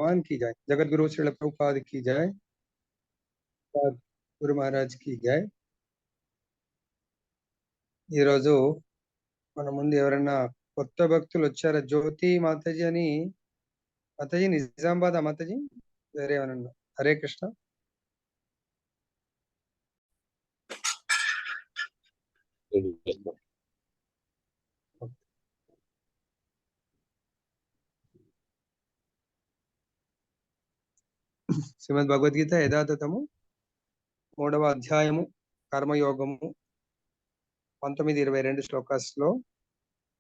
भगवान की जय। जगत गुरु श्रील प्रभुपाद की जय। गुरु महाराज की जय। ఈ రోజు మన ముందు ఎవరైనా కొత్త భక్తులు వచ్చారా? జ్యోతి మాతాజీ అని. మాతాజీ నిజామాబాద్ మాతాజీ వేరే ఏమన్నా? హరే కృష్ణ. శ్రీమద్ భగవద్గీత యథాతథము 3వ అధ్యాయము కర్మయోగము 19-22 శ్లోకాల్లో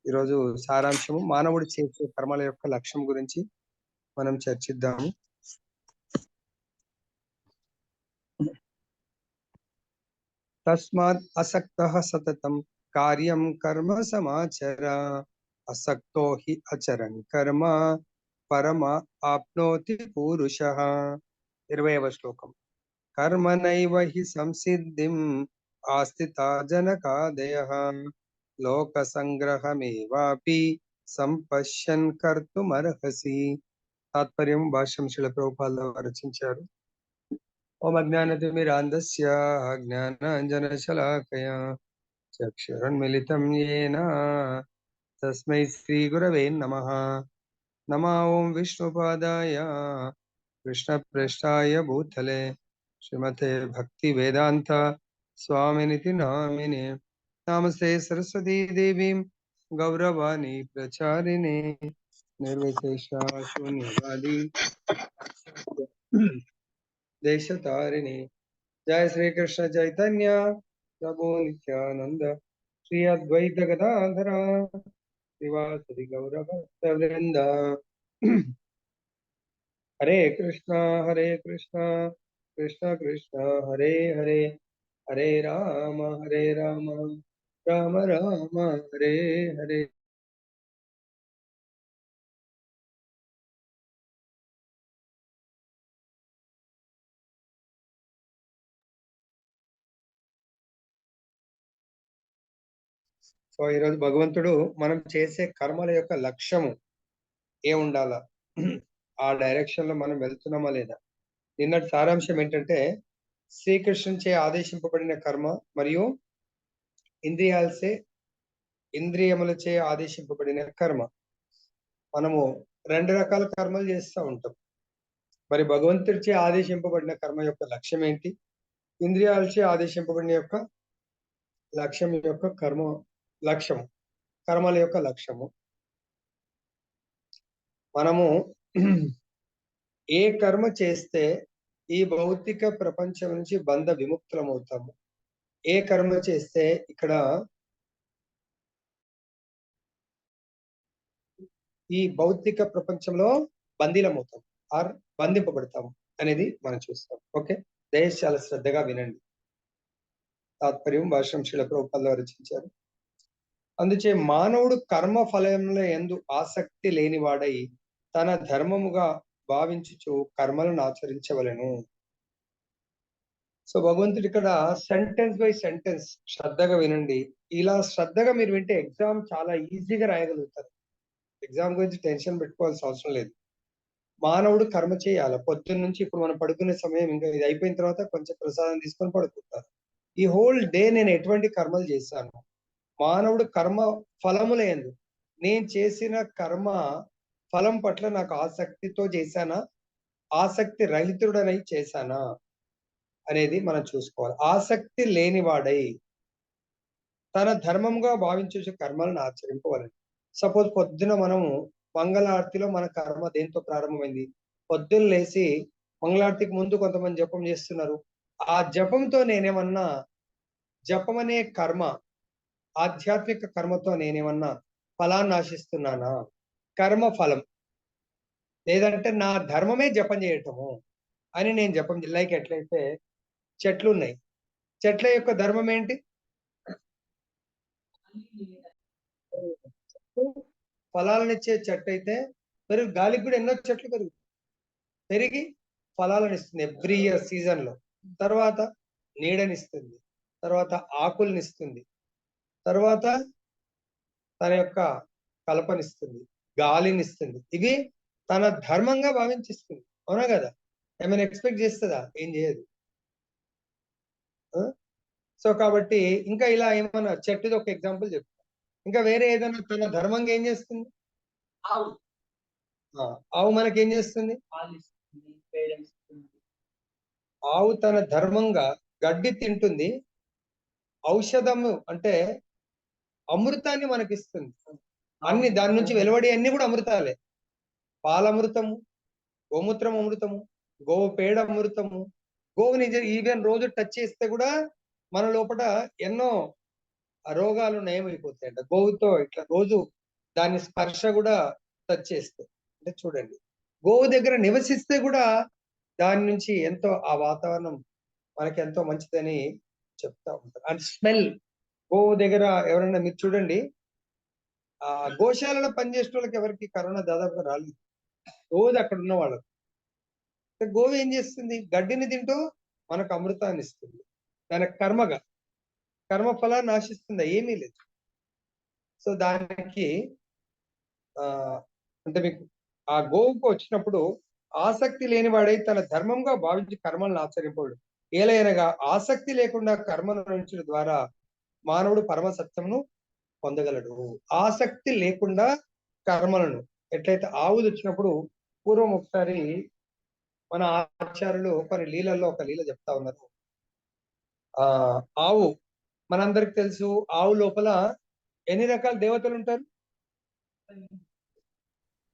ఈరోజు సారాంశము మానవుడు చేసే కర్మల యొక్క లక్ష్యం గురించి మనం చర్చిద్దాము. తస్మాత్ అసక్తః సతతం కార్యం కర్మ సమాచర అసక్తో హి అచరన్ కర్మ పరమ ఆప్నోతి పురుషః. 20వ శ్లోకం. కర్మనైవ హి సంసిద్ధిం ఆస్థితా జనకాదయః లోక సంగ్రహమేవాపి సంపశ్యన్ కర్తుమర్హసి. తాత్పర్యం భాష్యం శ్రీల ప్రభుపాదుల వారు రచించారు. ఓం అజ్ఞానతిమిరాంధస్య జ్ఞానాంజనశలాకయా చక్షురున్మిలితం యేన తస్మై శ్రీగురవే నమః. నమో ఓం విష్ణుపాదాయ కృష్ణప్రేష్ఠాయ భూతలే శ్రీమతే భక్తి వేదాంత స్వామినితి నామినే. నమస్తే సరస్వతీ దేవీం గౌరవాణి ప్రచారిణే నిర్విశేష శూన్యవాది దేశతారిణి. జయ శ్రీకృష్ణ చైతన్య ప్రభు నిత్యానంద శ్రీ అద్వైత గదాధర శ్రీవాసరి గౌరభక్తవృంద. హరే కృష్ణ కృష్ణ కృష్ణ హరే హరే హరే రామ రామ రామ హరే హరే. సో ఈరోజు భగవంతుడు మనం చేసే కర్మల యొక్క లక్ష్యము ఏ ఉండాలా, ఆ డైరెక్షన్ లో మనం వెళ్తున్నామా లేదా. నిన్నటి సారాంశం ఏంటంటే శ్రీకృష్ణునిచే ఆదేశింపబడిన కర్మ మరియు ఇంద్రియములచే ఆదేశింపబడిన కర్మ. మనము 2 రకాల కర్మలు చేస్తూ ఉంటాం. మరి భగవంతుడిచే ఆదేశింపబడిన కర్మ యొక్క లక్ష్యం ఏంటి, ఇంద్రియాలచే ఆదేశింపబడిన యొక్క లక్ష్యం యొక్క కర్మల యొక్క లక్ష్యము. మనము ఏ కర్మ చేస్తే ఈ భౌతిక ప్రపంచం నుంచి బంధ విముక్తులమవుతాము, ఏ కర్మ చేస్తే ఇక్కడ ఈ భౌతిక ప్రపంచంలో బందీలమవుతాం ఆర్ బంధింపబడతాము అనేది మనం చూస్తాం. ఓకే, దయచేసి చాలా శ్రద్ధగా వినండి. తాత్పర్యం భాష్యం శ్రీల ప్రభుపాదులు రచించారు. అందుచే మానవుడు కర్మ ఫలంలో యందు ఆసక్తి లేనివాడై తన ధర్మముగా భావించుచు కర్మలను ఆచరించవలెను. సో భగవంతుడు ఇక్కడ సెంటెన్స్ బై సెంటెన్స్ శ్రద్ధగా వినండి. ఇలా శ్రద్ధగా మీరు వింటే ఎగ్జామ్ చాలా ఈజీగా రాయగలుగుతారు. ఎగ్జామ్ గురించి టెన్షన్ పెట్టుకోవాల్సిన అవసరం లేదు. మానవుడు కర్మ చేయాలి. పొద్దున్న నుంచి ఇప్పుడు మనం పడుకునే సమయం, ఇంకా ఇది అయిపోయిన తర్వాత కొంచెం ప్రసాదం తీసుకొని పడుకుంటారు. ఈ హోల్ డే నేను ఎటువంటి కర్మలు చేశాను, మానవుడు కర్మ ఫలముల యందు నేను చేసిన కర్మ ఫలం పట్ల నాకు ఆసక్తితో చేశానా, ఆసక్తి రహితుడనై చేశానా అనేది మనం చూసుకోవాలి. ఆసక్తి లేనివాడై తన ధర్మంగా భావించే కర్మలను ఆచరింపవాలని. సపోజ్ పొద్దున మనము మంగళారతిలో మన కర్మ దేంతో ప్రారంభమైంది, పొద్దున్న లేచి మంగళారతికి ముందు కొంతమంది జపం చేస్తున్నారు. ఆ జపంతో నేనేమన్నా, జపం అనే కర్మ ఆధ్యాత్మిక కర్మతో నేనేమన్నా ఫలాన్ని ఆశిస్తున్నానా, కర్మ ఫలం, లేదంటే నా ధర్మమే జపం చేయటము అని నేను జపం. లైక్ ఎట్లయితే చెట్లు ఉన్నాయి, చెట్ల యొక్క ధర్మం ఏంటి, ఫలాలనిచ్చే చెట్టు అయితే మరి గాలికి కూడా ఎన్నో చెట్లు పెరిగి ఫలాలను ఇస్తుంది ఎవ్రీ ఇయర్ సీజన్ లో. తర్వాత నీడనిస్తుంది, తర్వాత ఆకుల్నిస్తుంది, తర్వాత తన యొక్క కలపనిస్తుంది, గాలినిస్తుంది. ఇవి తన ధర్మంగా భావించిస్తుంది. అవునా కదా? ఏమైనా ఎక్స్పెక్ట్ చేస్తుందా? ఏం చేయదు. సో కాబట్టి ఇంకా ఇలా ఏమన్నా చెట్టుది ఒక ఎగ్జాంపుల్ చెప్తా. ఇంకా వేరే ఏదైనా తన ధర్మంగా ఏం చేస్తుంది? ఆవు మనకేం చేస్తుంది? ఆవు తన ధర్మంగా గడ్డి తింటుంది, ఔషధము అంటే అమృతాన్ని మనకిస్తుంది. అన్ని దాని నుంచి వెలువడి అన్ని కూడా అమృతాలే. పాలమృతము, గోమూత్రం అమృతము, గోవు పేడ అమృతము. గోవుని ఈవెన్ రోజు టచ్ చేస్తే కూడా మన లోపల ఎన్నో రోగాలు నయమైపోతాయంట. గోవుతో ఇట్లా రోజు దాని స్పర్శ కూడా టచ్ చేస్తే. అంటే చూడండి, గోవు దగ్గర నివసిస్తే కూడా దాని నుంచి ఎంతో ఆ వాతావరణం మనకి ఎంతో మంచిదని చెప్తా ఉంటారు. అండ్ స్మెల్, గోవు దగ్గర ఎవరైనా మీరు చూడండి, ఆ గోశాలలో పనిచేసే వాళ్ళకి ఎవరికి కరోనా దాదాపుగా రాలేదు. రోజు అక్కడ ఉన్న వాళ్ళకి. గోవు ఏం చేస్తుంది? గడ్డిని తింటూ మనకు అమృతాన్ని ఇస్తుంది. దాని కర్మ ఫలాన్ని ఆశిస్తుందా? ఏమీ లేదు. సో దానికి ఆ అంటే మీకు ఆ గోవుకు వచ్చినప్పుడు ఆసక్తి లేనివాడై తన ధర్మంగా భావించి కర్మలను ఆచరింపడు. ఏలైనగా ఆసక్తి లేకుండా కర్మను నుంచడం ద్వారా మానవుడు పరమ సత్యమును పొందగలడు. ఆసక్తి లేకుండా కర్మలను ఎట్లయితే ఆవులు వచ్చినప్పుడు, పూర్వం ఒకసారి మన ఆచార్యులు కొన్ని లీలల్లో ఒక లీల చెప్తా ఉన్నారు. ఆవు మనందరికి తెలుసు, ఆవు లోపల ఎన్ని రకాల దేవతలు ఉంటారు?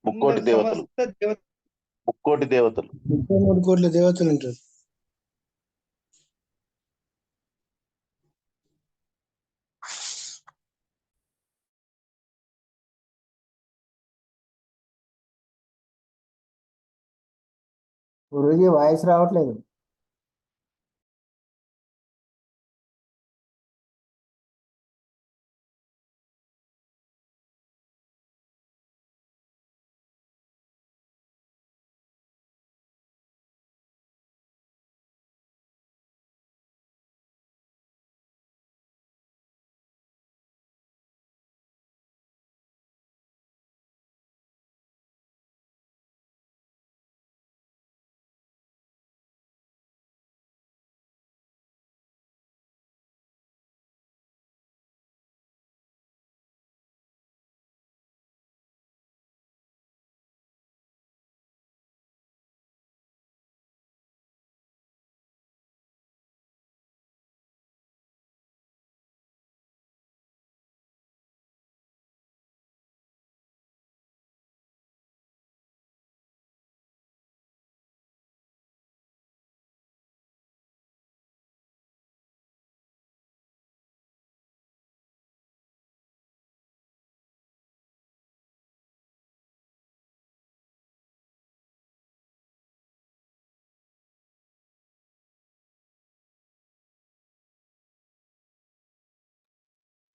ముక్కోటి దేవతలు. ముక్కోటి దేవతలు, 33 కోట్ల దేవతలు ఉంటారు. గురూజీ వాయిస్ రావట్లేదు.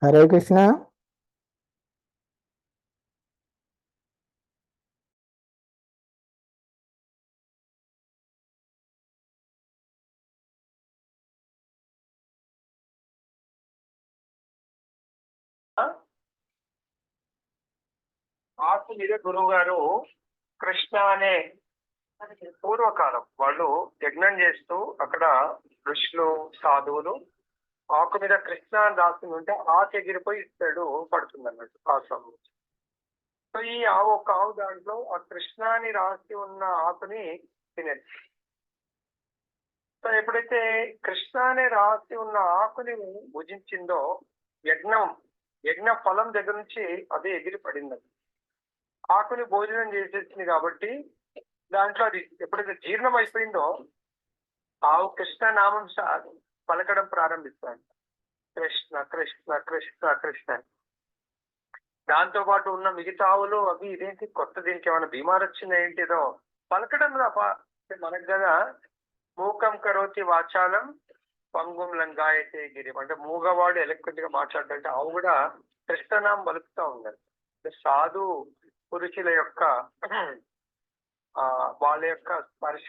హరే కృష్ణ. ఆకు మీద గురువు గారు కృష్ణ అనే పూర్వకాలం వాళ్ళు యజ్ఞం చేస్తూ అక్కడ ఋషులు సాధువులు ఆకు మీద కృష్ణ అని రాసి ఉంటే ఆకు ఎగిరిపోయి ఇస్తాడు పడుతుంది అన్నట్టు ఆశ్రమం. సో ఈ ఒక ఆవు దాంట్లో ఆ కృష్ణ అని రాసి ఉన్న ఆకుని తినేది. సో ఎప్పుడైతే కృష్ణ అని రాసి ఉన్న ఆకుని భుజించిందో యజ్ఞ ఫలం దగ్గర నుంచి అదే ఎగిరి పడింది. ఆకుని భోజనం చేసేసింది కాబట్టి దాంట్లో అది ఎప్పుడైతే జీర్ణం అయిపోయిందో ఆవు కృష్ణ నామం పలకడం ప్రారంభిస్తాడు. కృష్ణ కృష్ణ కృష్ణ కృష్ణ. దాంతో పాటు ఉన్న మిగతా ఆవులు అవి ఇదేంటి కొత్త, దీనికి ఏమైనా బీమార్ వచ్చిందా ఏంటిదో పలకడం మనకు కదా మూకం కరోతి వాచాలం పంగుం లంగాయతే గిరి. అంటే మూగవాడు ఎలక్ట్రిక్ గా మాట్లాడాలంటే ఆవు కూడా కృష్ణనామం పలుకుతా ఉండాలి. సాధు పురుషుల యొక్క వాళ్ళ యొక్క స్పర్శ,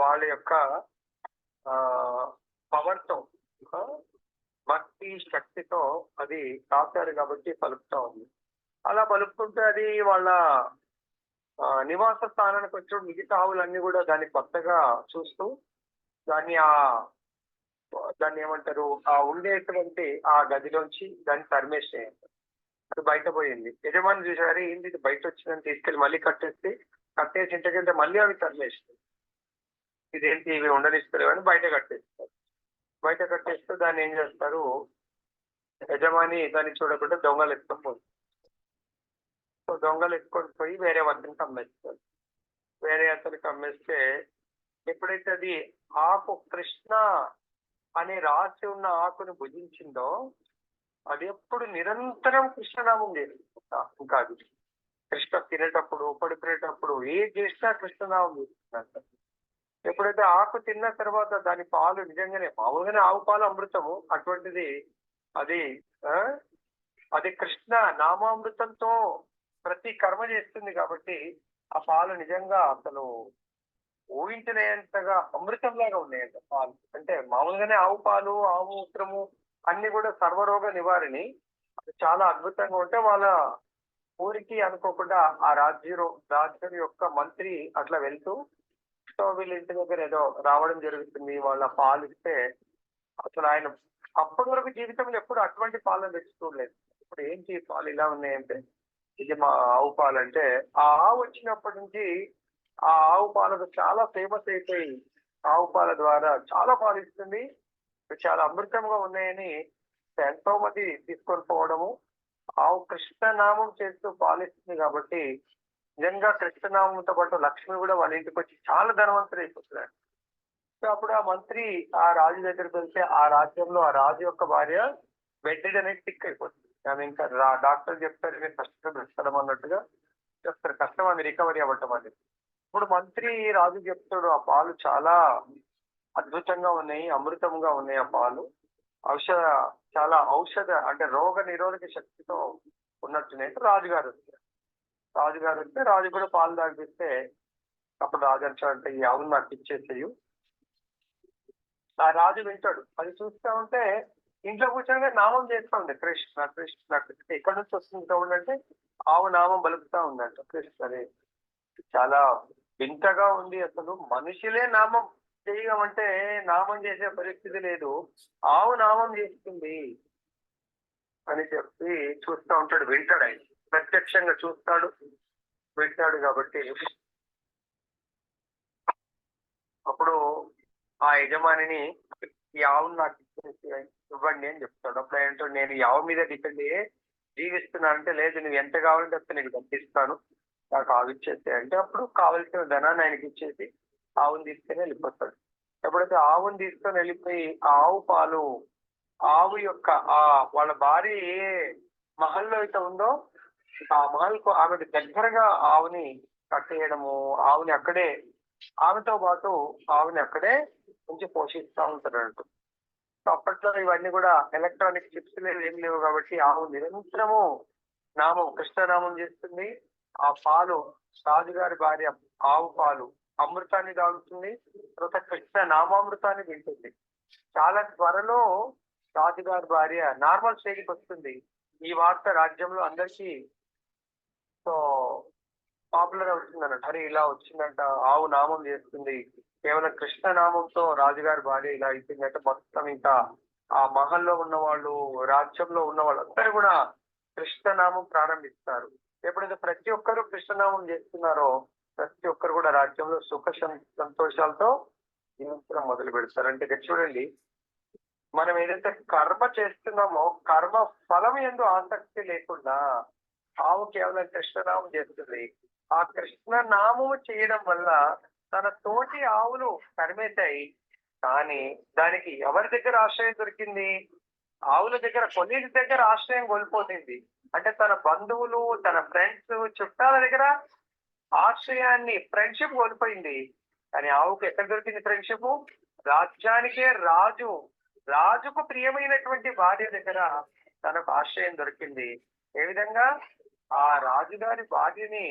వాళ్ళ యొక్క పవర్తో, భక్తి శక్తితో అది రాశారు కాబట్టి పలుకుతా ఉంది. అలా పలుకుతుంటే అది వాళ్ళ నివాస స్థానానికి వచ్చినప్పుడు మిగతా ఆవులన్నీ కూడా దాన్ని కొత్తగా చూస్తూ దాన్ని దాన్ని ఏమంటారు ఆ ఉండేటువంటి ఆ గదిలోంచి దాన్ని తరిమేసేయండి. అది బయట పోయింది. యజమాని చూసారు ఏంటి ఇది బయట వచ్చిందని తీసుకెళ్ళి మళ్ళీ కట్టేసి ఇంటికంటే మళ్ళీ అవి తరిమేస్తుంది. ఇదేంటి ఇవి ఉండనిస్తారు అని బయట కట్టేస్తారు. బయట కట్టేస్తే దాన్ని ఏం చేస్తారు, యజమాని దాన్ని చూడకుండా దొంగలు ఎత్తుకొని పోతుంది. సో దొంగలు ఎత్తుకొని పోయి వేరే అతనికి అమ్మేస్తారు. వేరే అతనికి అమ్మేస్తే ఎప్పుడైతే అది ఆకు కృష్ణ అని రాసి ఉన్న ఆకును భుజించిందో అది ఎప్పుడు నిరంతరం కృష్ణనామం చేస్తుందా. ఇంకా అది కృష్ణ తినేటప్పుడు పడుకునేటప్పుడు ఏది చేసినా కృష్ణనామం చేస్తున్నారు. ఎప్పుడైతే ఆకు తిన్న తర్వాత దాని పాలు నిజంగానే మామూలుగానే ఆవు పాలు అమృతము, అటువంటిది అది అది కృష్ణ నామామృతంతో ప్రతి కర్మ చేస్తుంది కాబట్టి ఆ పాలు నిజంగా అసలు ఊహించలేంతగా అమృతంలాగా ఉన్నాయంట పాలు. అంటే మామూలుగానే ఆవు పాలు ఆవు మూత్రము అన్ని కూడా సర్వరోగ నివారణి. అది చాలా అద్భుతంగా ఉంటే వాళ్ళ ఊరికి అనుకోకుండా ఆ రాజ్యం యొక్క మంత్రి అట్లా వెళ్తూ సో వీళ్ళ ఇంటి దగ్గర ఏదో రావడం జరుగుతుంది. వాళ్ళ పాలు ఇస్తే అసలు ఆయన అప్పటి వరకు జీవితంలో ఎప్పుడు అటువంటి పాలను తెచ్చి చూడలేదు. ఇప్పుడు ఏంటి పాలు ఇలా ఉన్నాయంటే ఇది మా ఆవు పాలు అంటే ఆ ఆవు వచ్చినప్పటి నుంచి ఆ ఆవు పాలకు చాలా ఫేమస్ అయిపోయి ఆవు పాల ద్వారా చాలా పాలు ఇస్తుంది, చాలా అమృతంగా ఉన్నాయని ఎంతో మంది తీసుకొని పోవడము. ఆవు కృష్ణనామం చేస్తూ పాలిస్తుంది కాబట్టి నిజంగా కృష్ణనామంతో పాటు లక్ష్మి కూడా వాళ్ళ ఇంటికి వచ్చి చాలా ధనవంతులు అయిపోతున్నాడు. సో అప్పుడు ఆ మంత్రి ఆ రాజు దగ్గరికి వెళ్తే ఆ రాజ్యంలో ఆ రాజు యొక్క భార్య బెడ్ అనేది టిక్ అయిపోతుంది. ఆమె ఇంకా డాక్టర్ చెప్తారు మీరు కష్టం ఇస్తాం అన్నట్టుగా చెప్తారు, కష్టం ఆమె రికవరీ అవ్వటం అనేది. ఇప్పుడు మంత్రి రాజు చెప్తాడు ఆ పాలు చాలా అద్భుతంగా ఉన్నాయి, అమృతంగా ఉన్నాయి ఆ పాలు, చాలా ఔషధ అంటే రోగ నిరోధక శక్తితో ఉన్నట్టున్నాయి. రాజుగారు వస్తే రాజు కూడా పాలు తాగిస్తే అప్పుడు రాజు అంటే ఈ ఆవును నాకు ఇచ్చేసేయు. ఆ రాజు వింటాడు. అది చూస్తా ఉంటే ఇంట్లో కూర్చొని నామం చేస్తా ఉంది కృష్ణ కృష్ణ కృష్ణ. ఎక్కడి నుంచి వస్తుంది చూడండి అంటే ఆవు నామం బలుపుతా ఉందంట కృష్ణనే. చాలా వింతగా ఉంది. అసలు మనుషులే నామం చేయమంటే నామం చేసే పరిస్థితి లేదు, ఆవు నామం చేస్తుంది అని చెప్పి చూస్తూ ఉంటాడు. వింటాడు, ఆయన ప్రత్యక్షంగా చూస్తాడు వింటాడు కాబట్టి అప్పుడు ఆ యజమానిని ఈ ఆవును నాకు ఇవ్వండి అని చెప్తాడు. అప్పుడు ఏంటో నేను ఈ ఆవు మీద డిపెండ్ అయ్యే జీవిస్తున్నాను అంటే లేదు నువ్వు ఎంత కావాలంటే అంత నీకు పంపిస్తాను, నాకు ఆవు ఇచ్చేస్తే అంటే అప్పుడు కావలసిన ధనాన్ని ఆయనకి ఇచ్చేసి ఆవును తీసుకొని వెళ్ళిపోతాడు. ఎప్పుడైతే ఆవును తీసుకొని వెళ్ళిపోయి ఆ ఆవు పాలు ఆవు యొక్క వాళ్ళ భార్య ఏ మహల్లో అయితే ఉందో ఆ మహల్కు ఆమెకు దగ్గరగా ఆవుని కట్టేయడము, ఆవుని అక్కడే ఆమెతో పాటు ఆవుని అక్కడే ఉంచి పోషిస్తూ ఉంటారంట. అప్పట్లో ఇవన్నీ కూడా ఎలక్ట్రానిక్ చిప్స్ ఏం లేవు కాబట్టి ఆవు నిరంతరము నామం కృష్ణనామం చేస్తుంది. ఆ పాలు రాజుగారి భార్య ఆవు పాలు అమృతాన్ని తాగుతుంది, తర్వాత కృష్ణ నామామృతాన్ని వింటుంది. చాలా త్వరలో రాజుగారి భార్య నార్మల్ స్టేజ్కి వస్తుంది. ఈ వార్త రాజ్యంలో అందరికీ సో పాపులర్ అవుతుంది అన్నట్టు. అరే ఇలా వచ్చిందంట, ఆవు నామం చేస్తుంది, కేవలం కృష్ణ నామంతో రాజుగారి భార్య ఇలా అయిపోయిందంటే మొత్తం ఇంకా ఆ మహల్లో ఉన్న వాళ్ళు రాజ్యంలో ఉన్న వాళ్ళందరూ కూడా కృష్ణనామం ప్రారంభిస్తారు. ఎప్పుడైతే ప్రతి ఒక్కరు కృష్ణనామం చేస్తున్నారో ప్రతి ఒక్కరు కూడా రాజ్యంలో సుఖ సంతోషాలతో జీవించడం మొదలు పెడతారు. అంటే ఇక్కడ చూడండి, మనం ఏదైతే కర్మ చేస్తున్నామో కర్మ ఫలం యందు ఆసక్తి లేకుండా ఆవు కేవలం కృష్ణనామం చేస్తుంది. ఆ కృష్ణనామము చేయడం వల్ల తన తోటి ఆవులు తరిమేశాయి, కానీ దానికి ఎవరి దగ్గర ఆశ్రయం దొరికింది? ఆవుల దగ్గర, కొన్నిటి దగ్గర ఆశ్రయం కోల్పోతుంది. అంటే తన బంధువులు, తన ఫ్రెండ్స్, చుట్టాల దగ్గర ఆశ్రయాన్ని, ఫ్రెండ్షిప్ కోల్పోయింది. కానీ ఆవుకు ఎక్కడ దొరికింది ఫ్రెండ్షిప్? రాజ్యానికే రాజుకు ప్రియమైనటువంటి భార్య దగ్గర తనకు ఆశ్రయం దొరికింది. ఏ విధంగా? ఆ రాజుగారి భార్యని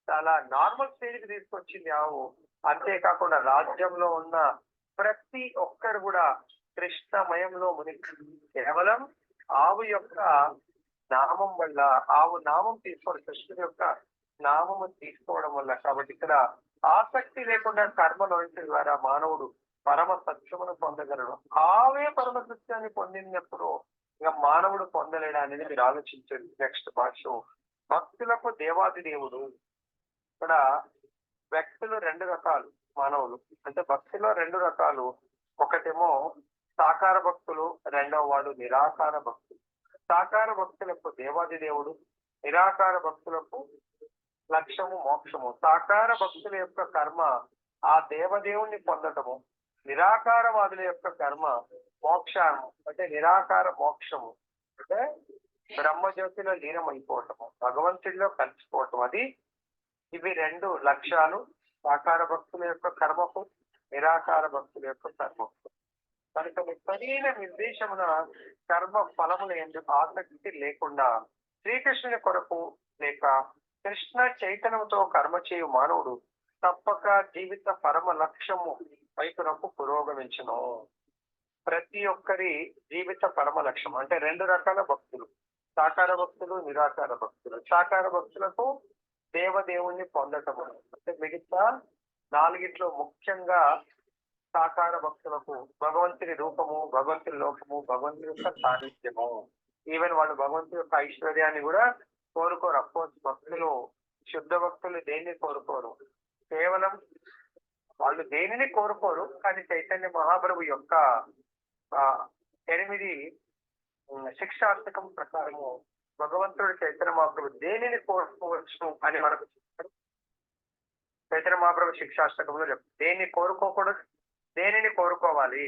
చాలా నార్మల్ స్టేజ్కి తీసుకొచ్చింది ఆవు. అంతేకాకుండా రాజ్యంలో ఉన్న ప్రతి ఒక్కరు కూడా కృష్ణమయంలో మునిగి కేవలం ఆవు యొక్క నామం వల్ల, ఆవు నామం తీసుకొని కృష్ణుడి యొక్క నామము తీసుకోవడం వల్ల. కాబట్టి ఇక్కడ ఆసక్తి లేకుండా కర్మలోంచి ద్వారా మానవుడు పరమ సత్యమును పొందగలడు. ఆవే పరమ సత్యాన్ని పొందినప్పుడు ఇక మానవుడు పొందలేడా అనేది మీరు ఆలోచించండి. నెక్స్ట్ భాష్యం, భక్తులకు దేవాది దేవుడు. ఇక్కడ వ్యక్తులు రెండు రకాలు, మానవులు అంటే భక్తులో రెండు రకాలు. ఒకటేమో సాకార భక్తులు, రెండవ వాడు నిరాకార భక్తులు. సాకార భక్తులకు దేవాది దేవుడు, నిరాకార భక్తులకు లక్ష్యము మోక్షము. సాకార భక్తుల యొక్క కర్మ ఆ దేవదేవుణ్ణి పొందటము, నిరాకారవాదుల యొక్క కర్మ మోక్షము అంటే నిరాకార మోక్షము అంటే బ్రహ్మజ్యోతిలో లీనమైపోవటము, భగవంతుడిలో కలిసిపోవటం. అది ఇవి రెండు లక్ష్యాలు సాకార భక్తుల యొక్క కర్మకు, నిరాకార భక్తుల యొక్క కర్మకు. కనుక సరైన నిర్దేశమున కర్మ ఫలములు ఎందుకు ఆసక్తి లేకుండా శ్రీకృష్ణుని కొరకు లేక కృష్ణ చైతన్యంతో కర్మ చేయు మానవుడు తప్పక జీవిత పరమ లక్ష్యము వైపునకు పురోగమించును. ప్రతి ఒక్కరి జీవిత పరమ లక్ష్యం అంటే రెండు రకాల భక్తులు, సాకార భక్తులు, నిరాకార భక్తులు. సాకార భక్తులకు దేవదేవుణ్ణి పొందటము అంటే మిగతా నాలుగిట్లో ముఖ్యంగా సాకార భక్తులకు భగవంతుని రూపము, భగవంతుని లోకము, భగవంతుని యొక్క సాన్నిధ్యము. ఈవెన్ వాళ్ళు భగవంతుని యొక్క ఐశ్వర్యాన్ని కూడా కోరుకోరు. అఫ్కోర్స్ భక్తులు, శుద్ధ భక్తులు దేన్ని కోరుకోరు, కేవలం వాళ్ళు దేనిని కోరుకోరు. కానీ చైతన్య మహాప్రభు యొక్క 8 శిక్షార్థకం ప్రకారము భగవంతుడు చైతన్య మహాప్రభు దేనిని కోరుకోవచ్చు అని మనకు చెప్తారు. చైతన్య మహాప్రభు శిక్షాష్టకంలో చెప్తారు దేన్ని కోరుకోకూడదు, దేనిని కోరుకోవాలి.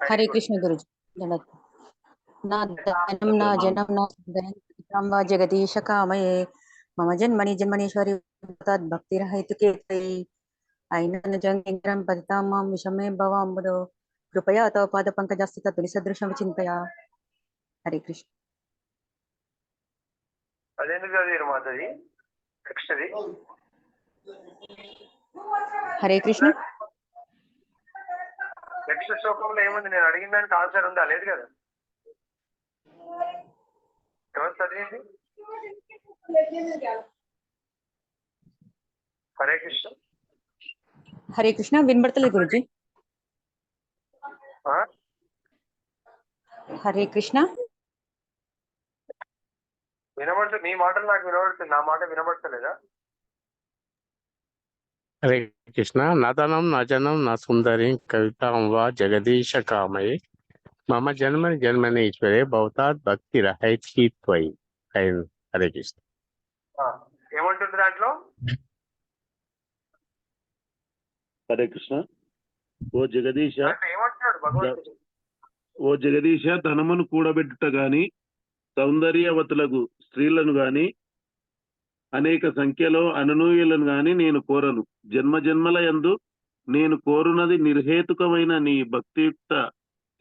హరే కృష్ణ గురుజీ. నా ధనం నా జనం నా సుందరం వా జగదీశ కామయే మమ జన్మని జన్మనీశ్వరి భక్తిరహైతుకే అయిన జంగిరం పతితామాం విషమే భవాంబుదో కృపయా తవ పాద పంకజస్థిత తులి సదృశం చింతయా. హరే కృష్ణ. అదేందుకు చదివారు మాతాజీ? నెక్స్ట్ అది హరే కృష్ణ. నెక్స్ట్ శ్లోకంలో ఏముంది? నేను అడిగిన దానికి ఆన్సర్ ఉందా? లేదు కదా. ఎవరు చదివింది? హరే కృష్ణ. హరే కృష్ణ. వినబడతలేదు గురుజీ. హరే కృష్ణ. వినబడుతుంది. మీ మాటలు నాకు వినబడుతుంది, నా మాట వినబడతలేదా? హరే కృష్ణ. నదనం నజనం నా సుందరి కవితాం వా జగదీశ కామయే మమ జన్మని జన్మని ఈశ్వరే భవతాత్ భక్తి రహైతి త్వయి. హరే కృష్ణ. ఏమంటుంది దాంట్లో? హరే కృష్ణ. ఓ జగదీశ, ఏమంటున్నాడు భగవంతుడు? ఓ జగదీశ, ధనమును కూడబెట్టుట గాని సౌందర్యవతులకు స్త్రీలను గాని అనేక సంఖ్యలో అననూయులను గాని నేను కోరను. జన్మ జన్మల యందు నేను కోరునది నిర్హేతుకమైన నీ భక్తియుక్త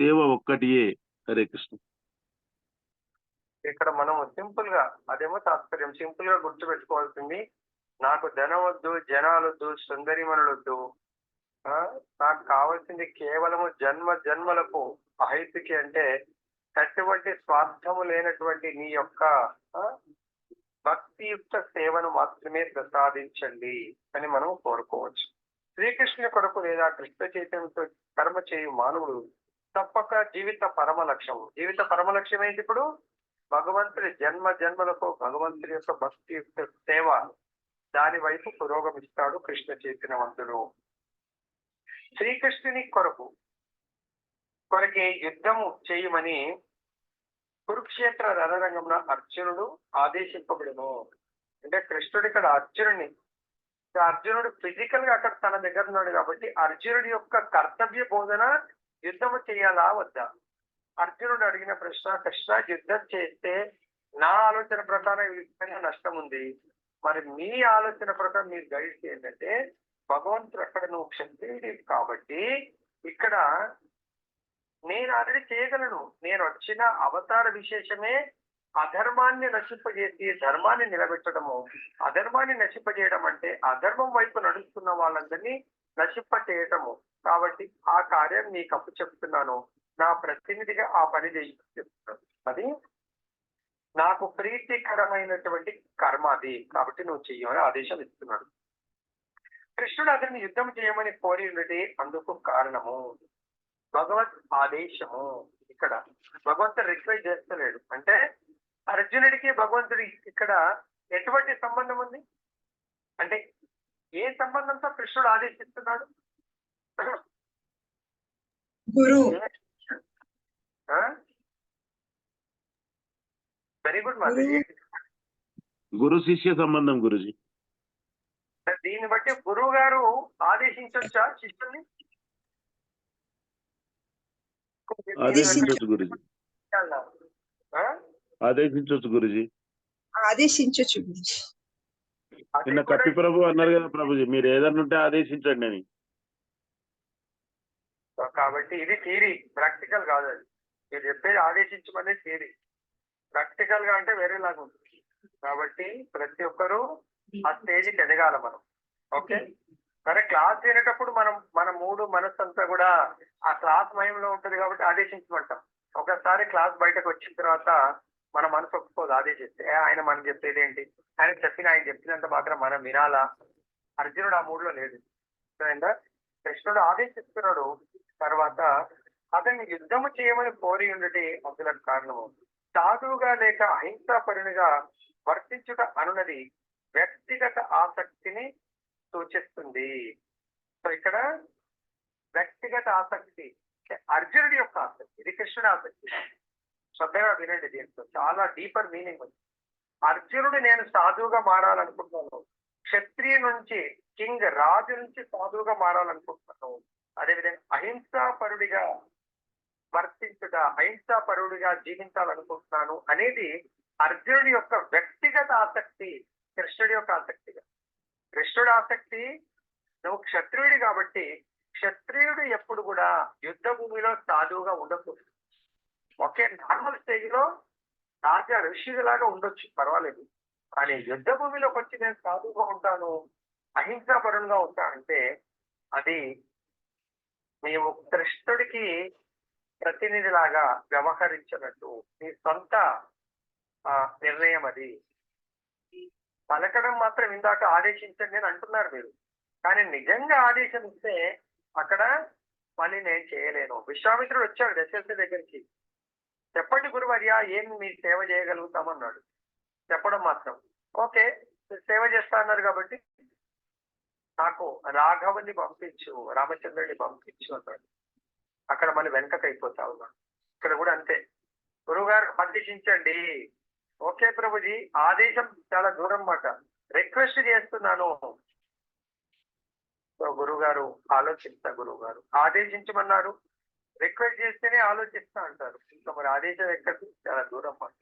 సేవ ఒక్కటియే. హరే కృష్ణ. ఇక్కడ మనం సింపుల్ గా, అదేమో తాత్పర్యం, సింపుల్ గా గుర్తుపెట్టుకోవాల్సింది, నాకు ధనం వద్దు, జనాలు వద్దు, సుందరిమణులు వద్దు. నాకు కావాల్సింది కేవలము జన్మ జన్మలకు అహైతుకి అంటే ఎటువంటి స్వార్థము లేనటువంటి నీ యొక్క భక్తియుక్త సేవను మాత్రమే ప్రసాదించండి అని మనం కోరుకోవచ్చు. శ్రీకృష్ణుని కొరకు లేదా కృష్ణ చైతన్యంతో కర్మ చేయు మానవుడు తప్పక జీవిత పరమ లక్ష్యం. జీవిత పరమ లక్ష్యం ఏంటి? ఇప్పుడు భగవంతుడి జన్మ జన్మలకు భగవంతుడి యొక్క భక్తియుక్త సేవ, దాని వైపు పురోగమిస్తాడు కృష్ణ చైతన్యవంతుడు. శ్రీకృష్ణుని కొరకే యుద్ధము చేయమని కురుక్షేత్ర రణరంగంలో అర్జునుడు ఆదేశింపబడును. అంటే కృష్ణుడు ఇక్కడ అర్జునుడు ఫిజికల్ గా అక్కడ తన దగ్గర ఉన్నాడు కాబట్టి అర్జునుడి యొక్క కర్తవ్య బోధన యుద్ధము చేయాలా వద్దా? అర్జునుడు అడిగిన ప్రశ్న, కృష్ణ యుద్ధం చేస్తే నా ఆలోచన ప్రకారం ఈ విధంగా నష్టం ఉంది, మరి మీ ఆలోచన ప్రకారం మీరు గైడ్ చేయండి. భగవంతుడు అక్కడ నువ్వు క్షత్రియుడి కాబట్టి ఇక్కడ నేను ఆల్రెడీ చేయగలను. నేను వచ్చిన అవతార విశేషమే అధర్మాన్ని నశింపజేసి ధర్మాన్ని నిలబెట్టడము. అధర్మాన్ని నశింపజేయడం అంటే అధర్మం వైపు నడుస్తున్న వాళ్ళందరినీ నశింప చేయటము. కాబట్టి ఆ కార్యం నీకు అప్పు చెప్తున్నాను, నా ప్రతినిధిగా ఆ పని చెప్తున్నాను. అది నాకు ప్రీతికరమైనటువంటి కర్మ అది, కాబట్టి నువ్వు చెయ్యమని ఆదేశం ఇస్తున్నాడు. కృష్ణుడు అతన్ని యుద్ధం చేయమని కోరి ఉన్నది అందుకు కారణము భగవత్ ఆదేశము. ఇక్కడ భగవంతుడు రిక్వెస్ట్ చేస్తలేడు. అంటే అర్జునుడికి భగవంతుడి ఇక్కడ ఎటువంటి సంబంధం ఉంది అంటే ఏ సంబంధంతో కృష్ణుడు ఆదేశిస్తున్నాడు? గురు వెరీ గుడ్ మాధవి. గురు శిష్య సంబంధం గురుజీ. దీన్ని బట్టి గురువు గారు ఆదేశించొచ్చా శిష్యుల్ని? ఆదేశించవచ్చు గురుజీ, ఆ? ఆదేశించవచ్చు గురుజీ. ఆదేశించచ్చు. అది నిన్న కూడా కప్పి ప్రభు అన్నారు కదా ప్రభుజీ, మీరు ఏదన్నా ఉంటే ఆదేశించండి అని. కాబట్టి ఇది థియరీ, ప్రాక్టికల్ కాదు. అది మీరు చెప్పేది ఆదేశించమనే థియరీ, ప్రాక్టికల్ గా అంటే వేరేలాగా ఉంటుంది. కాబట్టి ప్రతి ఒక్కరూ ఆ స్టేజ్కి ఎదగాల మనం. ఓకే, సరే. క్లాస్ వినేటప్పుడు మన మూడు మనస్సు అంతా కూడా ఆ క్లాస్ మయంలో ఉంటుంది కాబట్టి ఆదేశించమంటాం. ఒకసారి క్లాస్ బయటకు వచ్చిన తర్వాత మన మనసు ఒప్పుకోదు ఆదేశిస్తే. ఆయన మనం చెప్పేది ఏంటి, ఆయన చెప్పినంత మాత్రం మనం వినాలా? అర్జునుడు ఆ మూడులో లేదు. కృష్ణుడు ఆదేశిస్తున్నాడు. తర్వాత అతన్ని యుద్ధము చేయమని కోరి ఉండటి అందులకు కారణము సాధువుగా లేక అహింసాపరునిగా వర్తించుట అనున్నది వ్యక్తిగత ఆసక్తిని సూచిస్తుంది. సో ఇక్కడ వ్యక్తిగత ఆసక్తి అర్జునుడి యొక్క ఆసక్తి, ఇది కృష్ణుడి ఆసక్తి. శ్రద్ధగా వినండి, దీంట్లో చాలా డీపర్ మీనింగ్ ఉంది. అర్జునుడు నేను సాధువుగా మారాలనుకుంటున్నాను, క్షత్రియ నుంచి కింగ్ రాజు నుంచి సాధువుగా మారాలనుకుంటున్నాను, అదేవిధంగా అహింసాపరుడిగా వర్తించుట, అహింసాపరుడిగా జీవించాలనుకుంటున్నాను అనేది అర్జునుడి యొక్క వ్యక్తిగత ఆసక్తి, కృష్ణుడి యొక్క ఆసక్తిగా. కృష్ణుడి ఆసక్తి నువ్వు క్షత్రియుడి కాబట్టి క్షత్రియుడు ఎప్పుడు కూడా యుద్ధ భూమిలో సాధువుగా ఉండకూడదు. ఒకే నార్మల్ స్టేజ్ లో రాజా ఋషిలాగా ఉండొచ్చు, పర్వాలేదు. కానీ యుద్ధ భూమిలోకి వచ్చి నేను సాధువుగా ఉంటాను, అహింసాపరుడుగా ఉంటానంటే అది నీవు కృష్ణుడికి ప్రతినిధిలాగా వ్యవహరించినట్టు, నీ సొంత నిర్ణయం. అది పలకడం మాత్రం ఇందాక ఆదేశించండి అని అంటున్నారు మీరు, కానీ నిజంగా ఆదేశం ఇస్తే అక్కడ పని నేను చేయలేను. విశ్వామిత్రుడు వచ్చాడు దశరథుడి దగ్గరికి, చెప్పండి గురువర్య ఏం మీ సేవ చేయగలుగుతామన్నాడు. చెప్పడం మాత్రం ఓకే, సేవ చేస్తా అన్నారు కాబట్టి నాకు రాఘవుని పంపించు, రామచంద్రుడిని పంపించు అన్నాడు. అక్కడ మళ్ళీ వెనకకైపోతా ఉన్నాడు. ఇక్కడ కూడా అంతే, గురువు గారు ఆదేశించండి. ఓకే ప్రభుజీ, ఆదేశం చాలా దూరం మాట, రిక్వెస్ట్ చేస్తున్నాను. గురువు గారు ఆలోచిస్తా, గురువు గారు ఆదేశించమన్నారు, రిక్వెస్ట్ చేస్తేనే ఆలోచిస్తా అంటారు. ఇంకా మరి ఆదేశం ఎక్కడికి, చాలా దూరం మాట.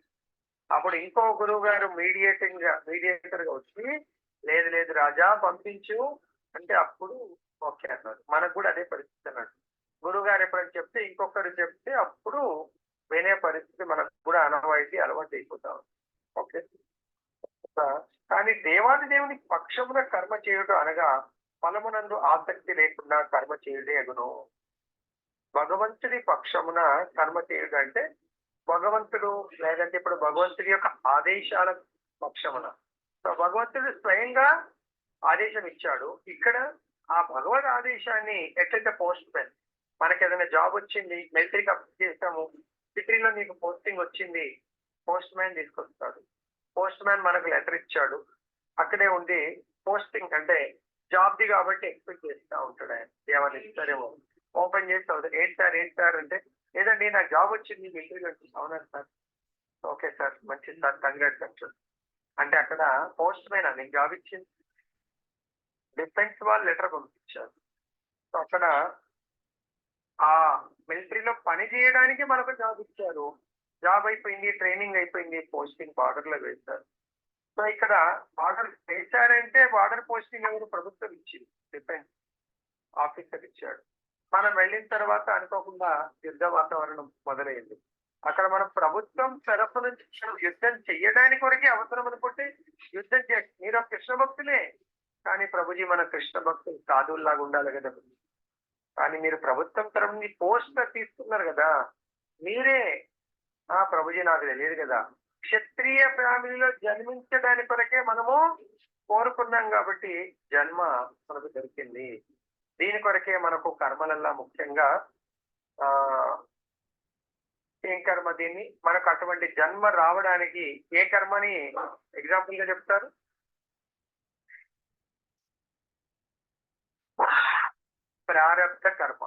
అప్పుడు ఇంకో గురువు గారు మీడియేటర్ గా వచ్చి లేదు లేదు రాజా పంపించు అంటే అప్పుడు ఓకే అన్నారు. మనకు కూడా అదే పరిస్థితి అన్నాడు. గురువు గారు ఎప్పుడైనా చెప్తే ఇంకొకరు చెప్తే అప్పుడు వినే పరిస్థితి మనకు కూడా అలవాటు అయిపోతాం. ఓకే, కానీ దేవాది దేవుని పక్షమున కర్మ చేయడం అనగా ఫలమునందు ఆసక్తి లేకుండా కర్మ చేయడే అగును. భగవంతుడి పక్షమున కర్మ చేయడం అంటే భగవంతుడు, లేదంటే ఇప్పుడు భగవంతుడి యొక్క ఆదేశాల పక్షమున. సో భగవంతుడు స్వయంగా ఆదేశం ఇచ్చాడు. ఇక్కడ ఆ భగవద్ ఆదేశాన్ని ఎట్లయితే పోస్ట్ మ్యాన్, మనకి ఏదైనా జాబ్ వచ్చింది, మిలిటరీకి అప్లై చేసాము, సిటీలో నీకు పోస్టింగ్ వచ్చింది, పోస్ట్ మ్యాన్ తీసుకొస్తాడు. పోస్ట్ మ్యాన్ మనకు లెటర్ ఇచ్చాడు, అక్కడే ఉండి పోస్టింగ్ అంటే జాబ్ది కాబట్టి ఎక్స్పెక్ట్ చేస్తూ ఉంటాడు. ఆయన ఏమైనా ఇస్తారేమో, ఓపెన్ చేసి ఏంటి సార్ అంటే లేదండి నాకు జాబ్ వచ్చింది మిలిటరీ నుంచి. అవునా సార్, ఓకే సార్, మంచిది సార్, కంగ్రాట్స్ అంటారు. అంటే అక్కడ పోస్ట్ మ్యాన్ అని జాబ్ ఇచ్చింది, డిఫెన్స్ వాళ్ళు లెటర్ పంపించారు. సో అక్కడ ఆ మిలిటరీలో పని చేయడానికి మనకు జాబ్ ఇచ్చారు, జాబ్ అయిపోయింది, ట్రైనింగ్ అయిపోయింది, పోస్టింగ్ బార్డర్ లో వేశారు. సో ఇక్కడ బార్డర్ వేశారంటే బార్డర్ పోస్టింగ్ ఎవరు, ప్రభుత్వం ఇచ్చింది, డిఫెన్స్ ఆఫీసర్ ఇచ్చాడు. మనం వెళ్ళిన తర్వాత అనుకోకుండా యుద్ధ వాతావరణం మొదలైంది. అక్కడ మనం ప్రభుత్వం తరఫు నుంచి యుద్ధం చెయ్యడానికి వరకే అవసరం అనుకుంటే యుద్ధం చేయాలి. మీరు కృష్ణ భక్తులే, కానీ ప్రభుజీ మన కృష్ణ భక్తులు సాధువుల్లాగా ఉండాలి కదా. కానీ మీరు ప్రభుత్వం తరఫు నుంచి పోస్ట్ తీసుకున్నారు కదా, మీరే ప్రభుజీ నాకు తెలియదు కదా, క్షత్రియ ఫ్యామిలీలో జన్మించడానికి కొరకే మనము కోరుకున్నాం కాబట్టి జన్మ మనకు దొరికింది. దీని కొరకే మనకు కర్మలల్లా ముఖ్యంగా ఆ ఏం కర్మ దీన్ని మనకు అటువంటి జన్మ రావడానికి ఏ కర్మని ఎగ్జాంపుల్ గా చెప్తారు? ప్రారబ్ధ కర్మ.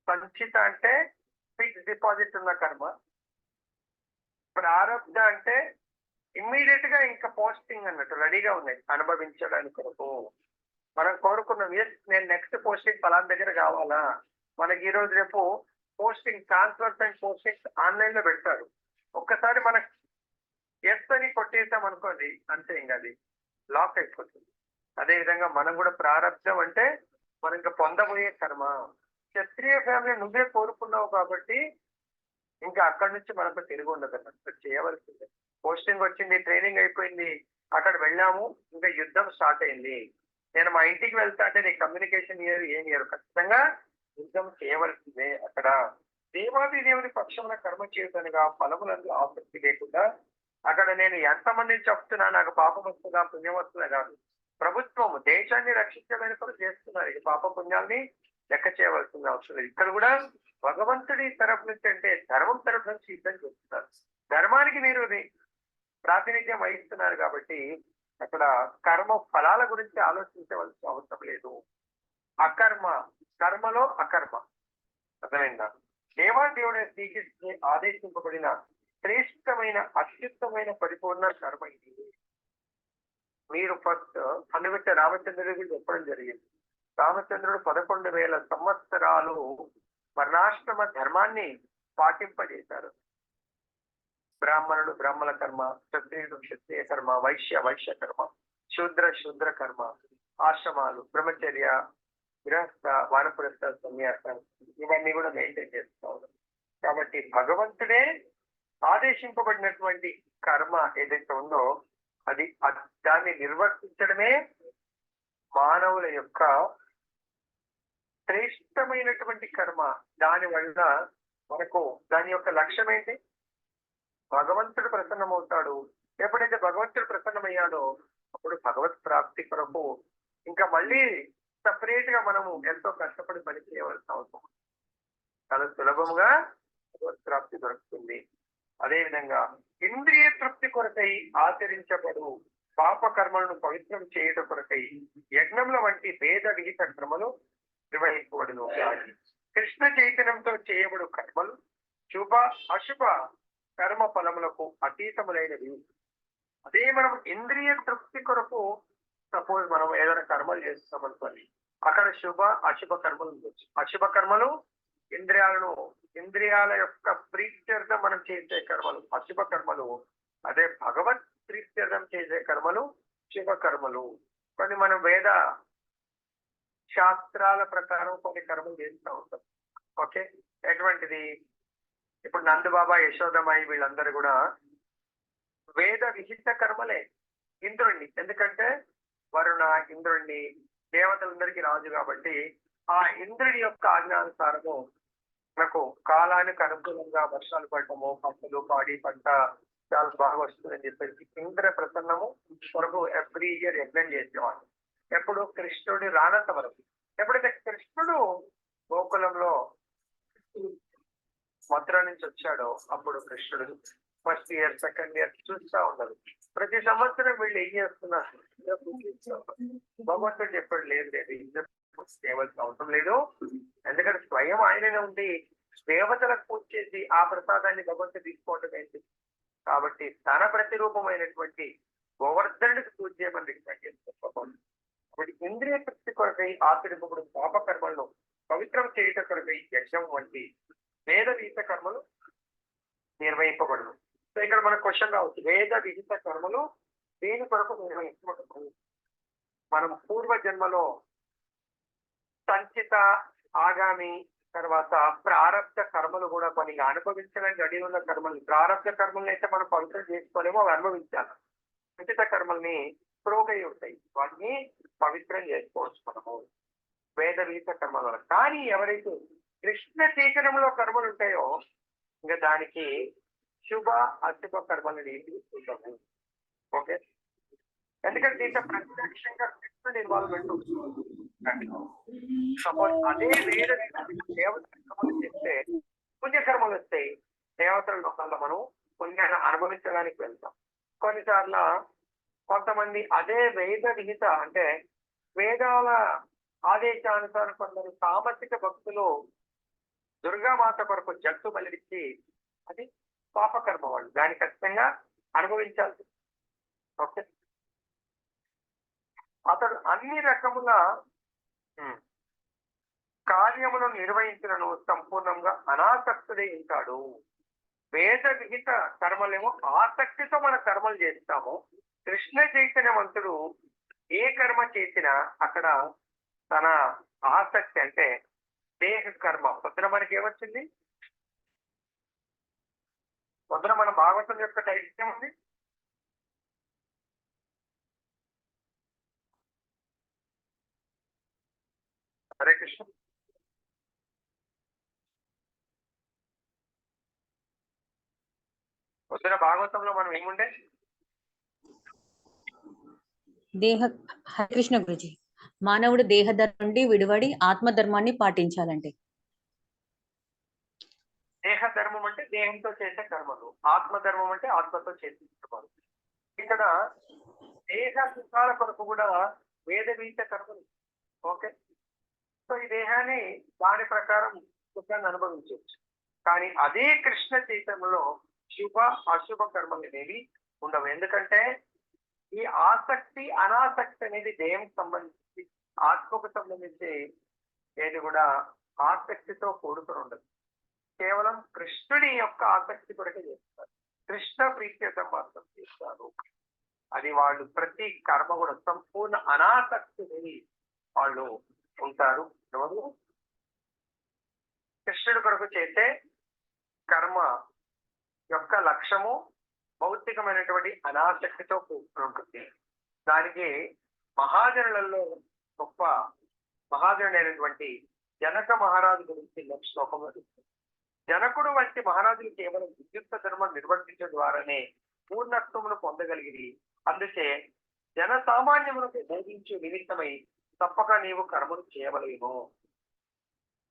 సంచిత అంటే ఫిక్స్ డిపాజిట్ ఉన్న కర్మ. ప్రారబ్ధ అంటే ఇమ్మీడియట్ గా ఇంకా పోస్టింగ్ అన్నట్టు రెడీగా ఉన్నాయి అనుభవించడానికి కొరకు. మనం కోరుకున్నాం నేను నెక్స్ట్ పోస్టింగ్ ఫలాన్ దగ్గర కావాలా. మనకి ఈ రోజు రేపు posting transfers and postings online లో పెడతారు. ఒక్కసారి మనకు ఎస్ అని కొట్టేసాం అనుకోండి అంతే, ఇంకా అది లాక్ అయిపోతుంది. అదే విధంగా మనం కూడా ప్రారబ్ధం అంటే మనం ఇంకా పొందబోయే కర్మ. క్షత్రియ ఫ్యామిలీ నువ్వే కోరుకున్నావు కాబట్టి ఇంకా అక్కడి నుంచి మనకు తిరిగి ఉండదు అన్నట్టు, చేయవలసిందే. పోస్టింగ్ వచ్చింది, ట్రైనింగ్ అయిపోయింది, అక్కడ వెళ్ళాము, ఇంకా యుద్ధం స్టార్ట్ అయింది. నేను మా ఇంటికి వెళ్తా అంటే నీ కమ్యూనికేషన్ ఇయర్ ఏం ఇయర్ ఖచ్చితంగా యుద్ధం చేయవలసిందే. అక్కడ దేవాది దేవుని పక్షమున కర్మ చేయటానిగా ఫలములందు ఆసక్తి లేకుండా అక్కడ నేను ఎంతమందిని చెప్తున్నా నాకు పాపం వస్తుందా పుణ్యం వస్తుందా కాదు. ప్రభుత్వం దేశాన్ని రక్షించడానికి కూడా చేస్తున్నారు. ఈ పాప పుణ్యాన్ని లెక్క చేయవలసిన అవసరం లేదు. ఇక్కడ కూడా భగవంతుడి తరఫు నుంచి అంటే ధర్మం తరఫు నుంచి యుద్ధం చేస్తున్నారు. ధర్మానికి మీరు ప్రాతినిధ్యం వహిస్తున్నారు కాబట్టి అక్కడ కర్మ ఫలాల గురించి ఆలోచించవలసిన అవసరం లేదు. అకర్మ, కర్మలో అకర్మ. అర్థమైందా? దేవాదేవుడు శ్రీకృష్ణుని ఆదేశింపబడిన శ్రేష్టమైన అత్యుత్తమైన పరిపూర్ణ కర్మ ఇది. మీరు ఫస్ట్ అనువిట్ట రామచంద్రుడికి చెప్పడం జరిగింది. రామచంద్రుడు 11,000 సంవత్సరాలు వర్ణాశ్రమ ధర్మాన్ని పాటింపజేశారు. బ్రాహ్మణుడు బ్రాహ్మణ కర్మ, క్షత్రియుడు క్షత్రియ కర్మ, వైశ్య వైశ్య కర్మ, శూద్ర శూద్ర కర్మ, ఆశ్రమాలు బ్రహ్మచర్య, గృహస్థ, వానప్రస్థ, సన్యాసం ఇవన్నీ కూడా మెయింటైన్ చేస్తూ ఉన్నారు. కాబట్టి భగవంతుడే ఆదేశింపబడినటువంటి కర్మ ఏదైతే ఉందో అది దాన్ని నిర్వర్తించడమే మానవుల యొక్క శ్రేష్టమైనటువంటి కర్మ. దాని వల్ల మనకు దాని యొక్క లక్ష్యం ఏంటి? భగవంతుడు ప్రసన్నమవుతాడు. ఎప్పుడైతే భగవంతుడు ప్రసన్నమయ్యాడో అప్పుడు భగవత్ ప్రాప్తి కొరకు ఇంకా మళ్ళీ సపరేట్ గా మనము ఎంతో కష్టపడి పని చేయవలసిన అవసరం. చాలా సులభముగా భగవత్ ప్రాప్తి దొరుకుతుంది. అదేవిధంగా ఇంద్రియ తృప్తి కొరకై ఆచరించబడు పాప కర్మలను పవిత్రం చేయట కొరకై యజ్ఞముల వంటి వేద విహిత కర్మలు నిర్వహించబడును. కృష్ణ చైతన్యంతో చేయబడు కర్మలు శుభ అశుభ కర్మ ఫలములకు అతీతములైనవి. అదే మనం ఇంద్రియ తృప్తి కొరకు సపోజ్ మనం ఏదైనా కర్మలు చేస్తాం అనుకోండి, అక్కడ శుభ అశుభ కర్మలు ఉండొచ్చు. అశుభ కర్మలు ఇంద్రియాల యొక్క ప్రీత్యర్థం మనం చేసే కర్మలు అశుభ కర్మలు. అదే భగవత్ ప్రీత్యర్థం చేసే కర్మలు శుభ కర్మలు. కొన్ని మనం వేద శాస్త్రాల ప్రకారం కొన్ని కర్మలు చేస్తూ ఉంటాం. ఓకే, ఎటువంటిది? ఇప్పుడు నందుబాబా, యశోదమాయి వీళ్ళందరూ కూడా వేద విహిత కర్మలే. ఇంద్రుణ్ణి, ఎందుకంటే వరుణ ఇంద్రుణ్ణి దేవతలందరికీ రాజు కాబట్టి ఆ ఇంద్రుడి యొక్క ఆజ్ఞానుసారము మనకు కాలానికి అనుకూలంగా వర్షాలు పడటము, పంటలు పాడి పంట చాలా బాగా వస్తుందని చెప్పేసి ఇంద్ర ప్రసన్నము కొరకు ఎవ్రీ ఇయర్ యజ్ఞం చేసేవాడు. ఎప్పుడు కృష్ణుడి రానంత వరకు. ఎప్పుడైతే కృష్ణుడు గోకులంలో మథుర నుంచి వచ్చాడో అప్పుడు కృష్ణుడు ఫస్ట్ ఇయర్ సెకండ్ ఇయర్ చూస్తా ఉండదు. ప్రతి సంవత్సరం వీళ్ళు ఏం చేస్తున్నారు? భగవంతుడు చెప్పాడు లేదు లేదు చేయవలసిన అవసరం లేదు. ఎందుకంటే స్వయం ఆయననే ఉండి దేవతలకు పూజ చేసి ఆ ప్రసాదాన్ని భగవంతుడు తీసుకోవడం ఏంటి? కాబట్టి తన ప్రతిరూపమైనటువంటి గోవర్ధనుడికి పూజ చేయమని రికమెండ్ చేస్తాం. కాబట్టి ఇంద్రియ తృప్తి కొరకై ఆచరింపబడు పాప కర్మలను పవిత్రం చేయట కొరకై యజ్ఞం వంటి వేద విహిత కర్మలు నిర్వహింపబడదు. సో ఇక్కడ మన క్వశ్చన్ రావచ్చు, వేద విహిత కర్మలు దేని కొరకు నిర్వహించబడదు? మనం పూర్వ జన్మలో సంచిత, ఆగామి, తర్వాత ప్రారబ్ధ కర్మలు కూడా కొన్ని అనుభవించడానికి రెడీ ఉన్న కర్మలు. ప్రారబ్ధ కర్మల్ని అయితే మనం పవిత్రం చేసుకోలేమో, అవి అనుభవించాలి. సంచిత కర్మల్ని ప్రోగై ఉంటాయి, వాటిని పవిత్రం చేసుకోవచ్చు మనము వేద విహిత కర్మల వల్ల. కానీ ఎవరైతే కృష్ణ చైతన్యంలో కర్మలు ఉంటాయో ఇంకా దానికి శుభ అశుభ కర్మలను ఏంటి చూద్దాము. ఓకే, ఎందుకంటే దీంట్లో ప్రత్యక్షంగా కృష్ణుడు ఇన్వాల్వ్మెంట్ ఉంటుంది. సపోజ్ అదే వేరే దేవత కర్మలు చేస్తే పుణ్యకర్మలు వస్తాయి. దేవతల లోకంలో మనం పుణ్యాన్ని అనుభవించడానికి వెళ్తాం. కొన్నిసార్లు కొంతమంది అదే వేద విహిత అంటే వేదాల ఆదేశానుసారం కొందరు సామర్థిక భక్తులు దుర్గామాత కొరకు జట్టు బలిచ్చి అది పాపకర్మ, వాళ్ళు దాన్ని ఖచ్చితంగా అనుభవించాల్సి. ఓకే, అతడు అన్ని రకముల కార్యములను నిర్వహించను సంపూర్ణంగా అనాసక్తుడై ఉంటాడు. వేద విహిత కర్మలేమో ఆసక్తితో మన కర్మలు చేస్తాము. కృష్ణ చైతన్యవంతుడు ఏ కర్మ చేసినా అక్కడ తన ఆసక్తి అంటే దేహ కర్మ. పొద్దున మనకి ఏమొచ్చింది? పొద్దున మన భాగవతం యొక్క టైటిల్ ఏముంది? హరే కృష్ణ. పొద్దున భాగవతంలో మనం ఏముండే? హరే కృష్ణ గురుజీ. మానవుడు దేహధర్మం నుండి విడివడి ఆత్మధర్మాన్ని పాటించాలంటే. దేహ ధర్మం అంటే దేహంతో చేసే కర్మలు, ఆత్మధర్మం అంటే ఆత్మతో చేసే కర్మలు. ఇక్కడ దేహ సుఖాల కొరకు కూడా వేద విహిత కర్మలు. ఓకే, సో ఈ దేహాన్ని దాని ప్రకారం సుఖాన్ని అనుభవించవచ్చు. కానీ అదే కృష్ణ చైతన్యంలో శుభ అశుభ కర్మలు అనేవి ఉండవు. ఎందుకంటే ఈ ఆసక్తి అనాసక్తి అనేది దేహం సంబంధించి, ఆత్మకు సంబంధించి ఏది కూడా ఆసక్తితో కూడుకుని ఉండదు. కేవలం కృష్ణుడి యొక్క ఆసక్తి కొరకే చేస్తారు. కృష్ణ ప్రీత్యర్థం మాత్రం చేస్తారు. అది వాళ్ళు ప్రతి కర్మ కూడా సంపూర్ణ అనాసక్తిని వాళ్ళు ఉంటారు. కృష్ణుడి కొరకు చేసే కర్మ యొక్క లక్ష్యము భౌతికమైనటువంటి అనాసక్తితో కూడుకుని ఉంటుంది. దానికి మహాజనులలో గొప్ప మహాజనుడైనటువంటి జనక మహారాజు గురించి శ్లోకంలో ఇస్తుంది. జనకుడు వంటి మహారాజులు కేవలం విద్యుత్ ధర్మం నిర్వర్తించడం ద్వారానే పూర్ణత్వమును పొందగలిగి, అందుచే జన సామాన్యములకు బోధించే నిమిత్తమై తప్పక నీవు కర్మలు చేయవలేము.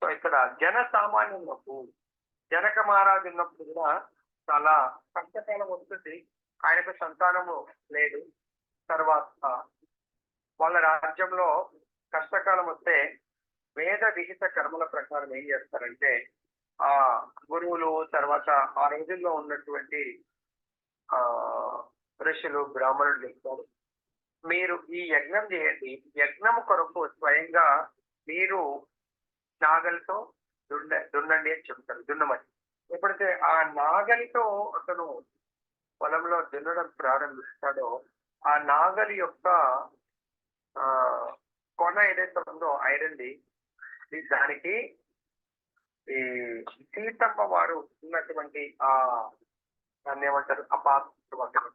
సో ఇక్కడ జన సామాన్యులకు జనక మహారాజు ఉన్నప్పుడు కూడా చాలా కష్టకాలం వస్తుంది. ఆయనకు సంతానము లేదు. తర్వాత వాళ్ళ రాజ్యంలో కష్టకాలం వస్తే వేద విహిత కర్మల ప్రకారం ఏం చేస్తారంటే ఆ గురువులు, తర్వాత ఆ రోజుల్లో ఉన్నటువంటి ఋషులు, బ్రాహ్మణులు చెప్తారు, మీరు ఈ యజ్ఞం చేయండి. యజ్ఞం కొరకు స్వయంగా మీరు నాగలితో దున్నండి అని చెప్తారు, దున్నమని. ఎప్పుడైతే ఆ నాగలితో అతను పొలంలో దున్నడం ప్రారంభిస్తాడో ఆ నాగలి యొక్క కొన ఏదైతే ఉందో ఐరన్ది, దానికి ఈ సీతమ్మ వారు ఉన్నటువంటి దాన్ని ఏమంటారు అపాత్రం,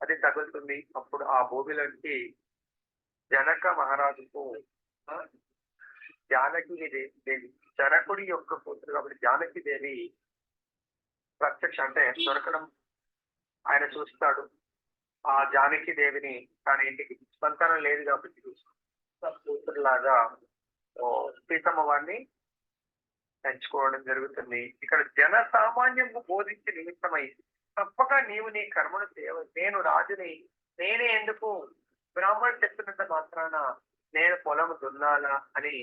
అది తగులుతుంది. అప్పుడు ఆ భూమిలోకి జనక మహారాజుకు జానకి దేవి, జనకుడి యొక్క కూతురు కాబట్టి జానకి దేవి ప్రత్యక్ష అంటే దొరకడం ఆయన చూస్తాడు. ఆ జానకి దేవిని తన ఇంటికి సంతానం లేదు కాబట్టి కూతురులాగా సీతమ్మ వారిని పెంచుకోవడం జరుగుతుంది. ఇక్కడ జన సామాన్యంగా బోధించే నిమిత్తమై తప్పక నీవు నీ కర్మను చేయవచ్చు. నేను రాజుని, నేనే ఎందుకు బ్రాహ్మణుడు చెప్పినంత మాత్రాన నేను పొలం దున్నాలా అని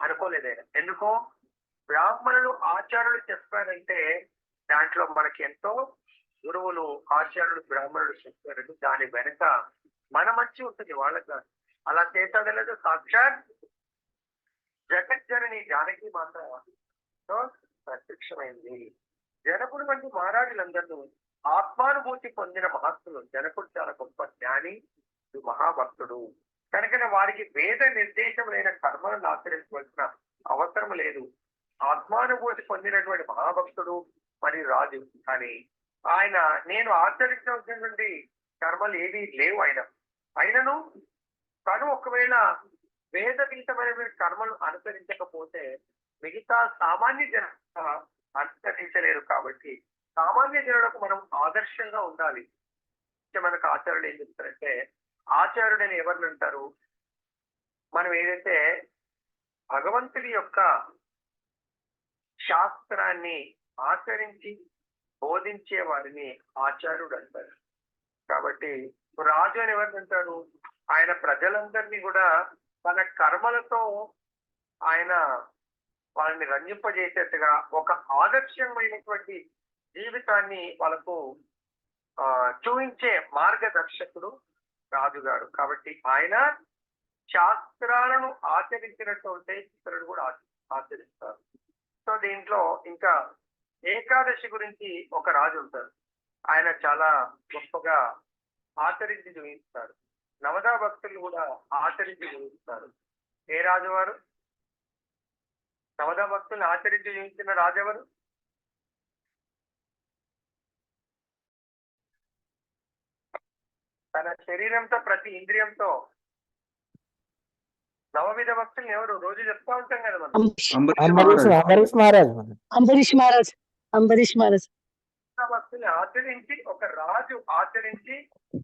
అనుకోలేదైనా. ఎందుకో బ్రాహ్మణులు ఆచార్యులు చెప్పారంటే దాంట్లో మనకి ఎంతో గురువులు, ఆచార్యులు, బ్రాహ్మణులు చెప్పారంటే దాని వెనక మన మంచి ఉంటుంది. వాళ్ళకి అలా చేసాడలేదు. సాక్షాత్ జగజ్జనని జానకి మాత ప్రత్యక్షమైంది. జనకుడు వంటి మహారాజులందరూ ఆత్మానుభూతి పొందిన మహత్తులు. జనకుడు చాలా గొప్ప జ్ఞాని, మహాభక్తుడు కనుక వారికి వేద నిర్దేశములైన కర్మలను ఆచరించవలసిన అవసరం లేదు. ఆత్మానుభూతి పొందినటువంటి మహాభక్తుడు మరియు రాజు. కానీ ఆయన నేను ఆచరించవలసినటువంటి కర్మలు ఏవి లేవు అయినను తను ఒకవేళ వేద విహితమైన కర్మలు అనుసరించకపోతే మిగతా సామాన్య జన అనుసరించలేరు. కాబట్టి సామాన్య జనులకు మనం ఆదర్శంగా ఉండాలి. మనకు ఆచార్యుడు ఏం చెప్తారంటే, ఆచార్యుడు అని ఎవరిని అంటారు? మనం ఏదైతే భగవంతుడి యొక్క శాస్త్రాన్ని ఆచరించి బోధించే వారిని ఆచార్యుడు అంటారు. కాబట్టి రాజు అని ఎవరిని అంటారు? ఆయన ప్రజలందరినీ కూడా తన కర్మలతో ఆయన వాళ్ళని రంజింపజేసేట్టుగా ఒక ఆదర్శమైనటువంటి జీవితాన్ని వాళ్ళకు చూపించే మార్గదర్శకుడు రాజుగారు. కాబట్టి ఆయన శాస్త్రాలను ఆచరించినట్టు ఉంటే ఇతరులు కూడా ఆచరిస్తారు. సో దీంట్లో ఇంకా ఏకాదశి గురించి ఒక రాజు ఉంటారు. ఆయన చాలా గొప్పగా ఆచరించి చూపిస్తారు. నవదా భక్తులు కూడా ఆచరించి చూపిస్తారు. ఏ రాజువారు? నవదా భక్తులు ఆచరించి చూపించిన రాజెవరు? తన శరీరంతో ప్రతి ఇంద్రియంతో నవవిధ భక్తుల్ని ఎవరు? రోజు చెప్తా ఉంటాం కదా మనం. అంబరీష్ మహారాజ్ భక్తుల్ని ఆచరించి ఒక రాజు ఆచరించి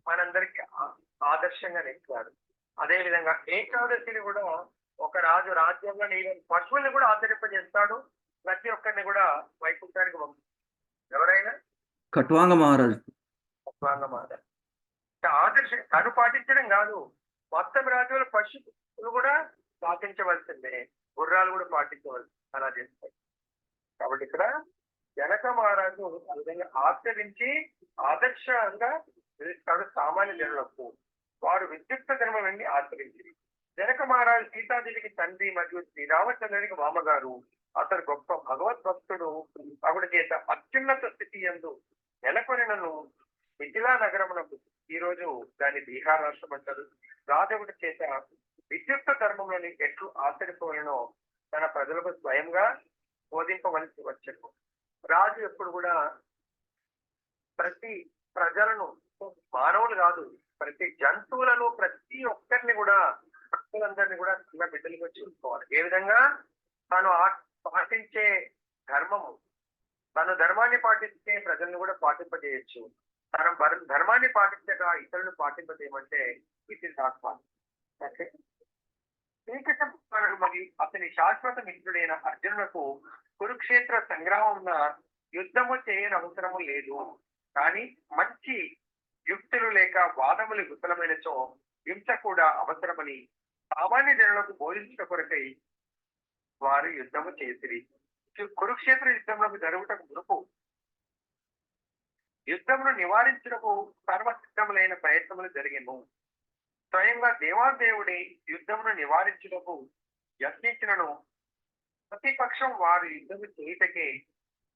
మనందరికి ఆదర్శంగా నిలిచాడు. అదే విధంగా ఏకాదశిని కూడా ఒక రాజు రాజ్యంలో ఈవెన్ పశువుల్ని కూడా ఆచరింపజేస్తాడు. ప్రతి ఒక్కరిని కూడా వైకుంఠానికి పంపుతాడు. ఎవరైనా ఖట్వాంగ మహారాజు ఆదర్శం తను పాటించడం కాదు, మొత్తం రాజుల పశువులు కూడా పాటించవలసిందే, గుర్రాలు కూడా పాటించవలసింది, అలా చేస్తాయి. కాబట్టి ఇక్కడ జనక మహారాజు ఆ విధంగా ఆచరించి ఆదర్శంగా నిలుస్తాడు సామాన్య జనులకు. వారు విద్యుక్త ధర్మాన్ని ఆచరించింది. జనక మహారాజు సీతాదేవికి తండ్రి మరియు శ్రీరామచంద్రునికి మామగారు. అతడు గొప్ప భగవద్భక్తుడు. అతడి చేత అత్యున్నత స్థితి యందు నెలకొనను మిథిలా నగరమునకు, ఈ రోజు దాన్ని బీహార్ రాష్ట్రం అంటారు, రాజుడి చేత విద్యుక్త ధర్మంలోని ఎట్లు ఆచరిపోయినో తన ప్రజలకు స్వయంగా బోధింపవలసి వచ్చారు. రాజు ఎప్పుడు కూడా ప్రతి ప్రజలను, మానవులు కాదు, ప్రతి జంతువులను, ప్రతి ఒక్కరిని కూడా, భక్తులందరినీ కూడా చిన్న బిడ్డలుగా చూసుకోవాలి. ఏ విధంగా తాను పాటించే ధర్మము, తను ధర్మాన్ని పాటిస్తే ప్రజలను కూడా పాటింపజేయచ్చు. తన ధర్మాన్ని పాటించక ఇతరులను పాటింపజేయమంటే ఇది శాస్త్రం. శ్రీకృష్ణ మరి అతని శాశ్వత మిత్రుడైన అర్జునులకు కురుక్షేత్ర సంగ్రామం యుద్ధము చేయని అవసరము లేదు, కానీ మంచి యుక్తులు లేక వాదములు విఫలమైనచో హింస కూడా అవసరమని సామాన్య జనులకు బోధించిన కొరకై వారు యుద్ధము చేసిరి. కురుక్షేత్ర యుద్ధంలో జరుగుటకు మునుపు యుద్ధమును నివారించుటకు సర్వసిద్ధములైన ప్రయత్నములు జరిగెను. స్వయంగా దేవాదేవుడి యుద్ధమును నివారించుటకు యత్నించినను ప్రతిపక్షం వారు యుద్ధము చేయుటకే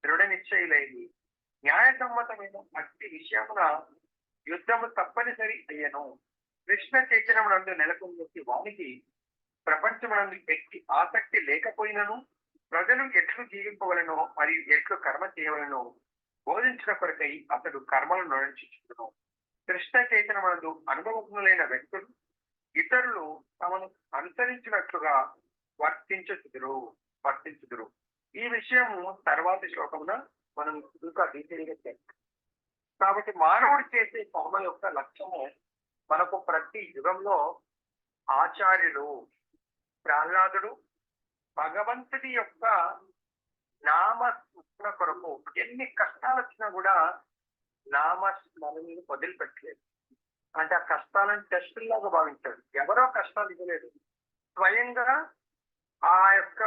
దృఢ నిశ్చయులైంది. న్యాయసమ్మతమైన అట్టి విషయమున యుద్ధము తప్పనిసరి అయ్యను. కృష్ణ చైతన్యమునందు నెలకొంది వానికి ప్రపంచమునందు ఎట్టి ఆసక్తి లేకపోయినను ప్రజలు ఎట్లు జీవింపవలనో మరియు ఎట్లు కర్మ చేయవలనో బోధించిన కొరకై అతడు కర్మలను నడిచించును. కృష్ణ చైతన్యమునందు అనుభవజ్ఞులైన వ్యక్తులు ఇతరులు తమను అనుసరించినట్లుగా వర్తించుదురు. ఈ విషయము తర్వాతి శ్లోకమున మనం ఇంకా డీటెయిల్గా చేస్తాం. కాబట్టి మానవుడు చేసే కర్మ యొక్క లక్ష్యము మనకు ప్రతి యుగంలో ఆచార్యులు, ప్రహ్లాదుడు భగవంతుడి యొక్క నామస్మరణ కొరకు ఎన్ని కష్టాలు వచ్చినా కూడా నామస్మరణను వదిలిపెట్టలేదు. అంటే ఆ కష్టాలను టెస్టుల్లాగా భావించాడు. ఎవరో కష్టాలు ఇవ్వలేదు, స్వయంగా ఆ యొక్క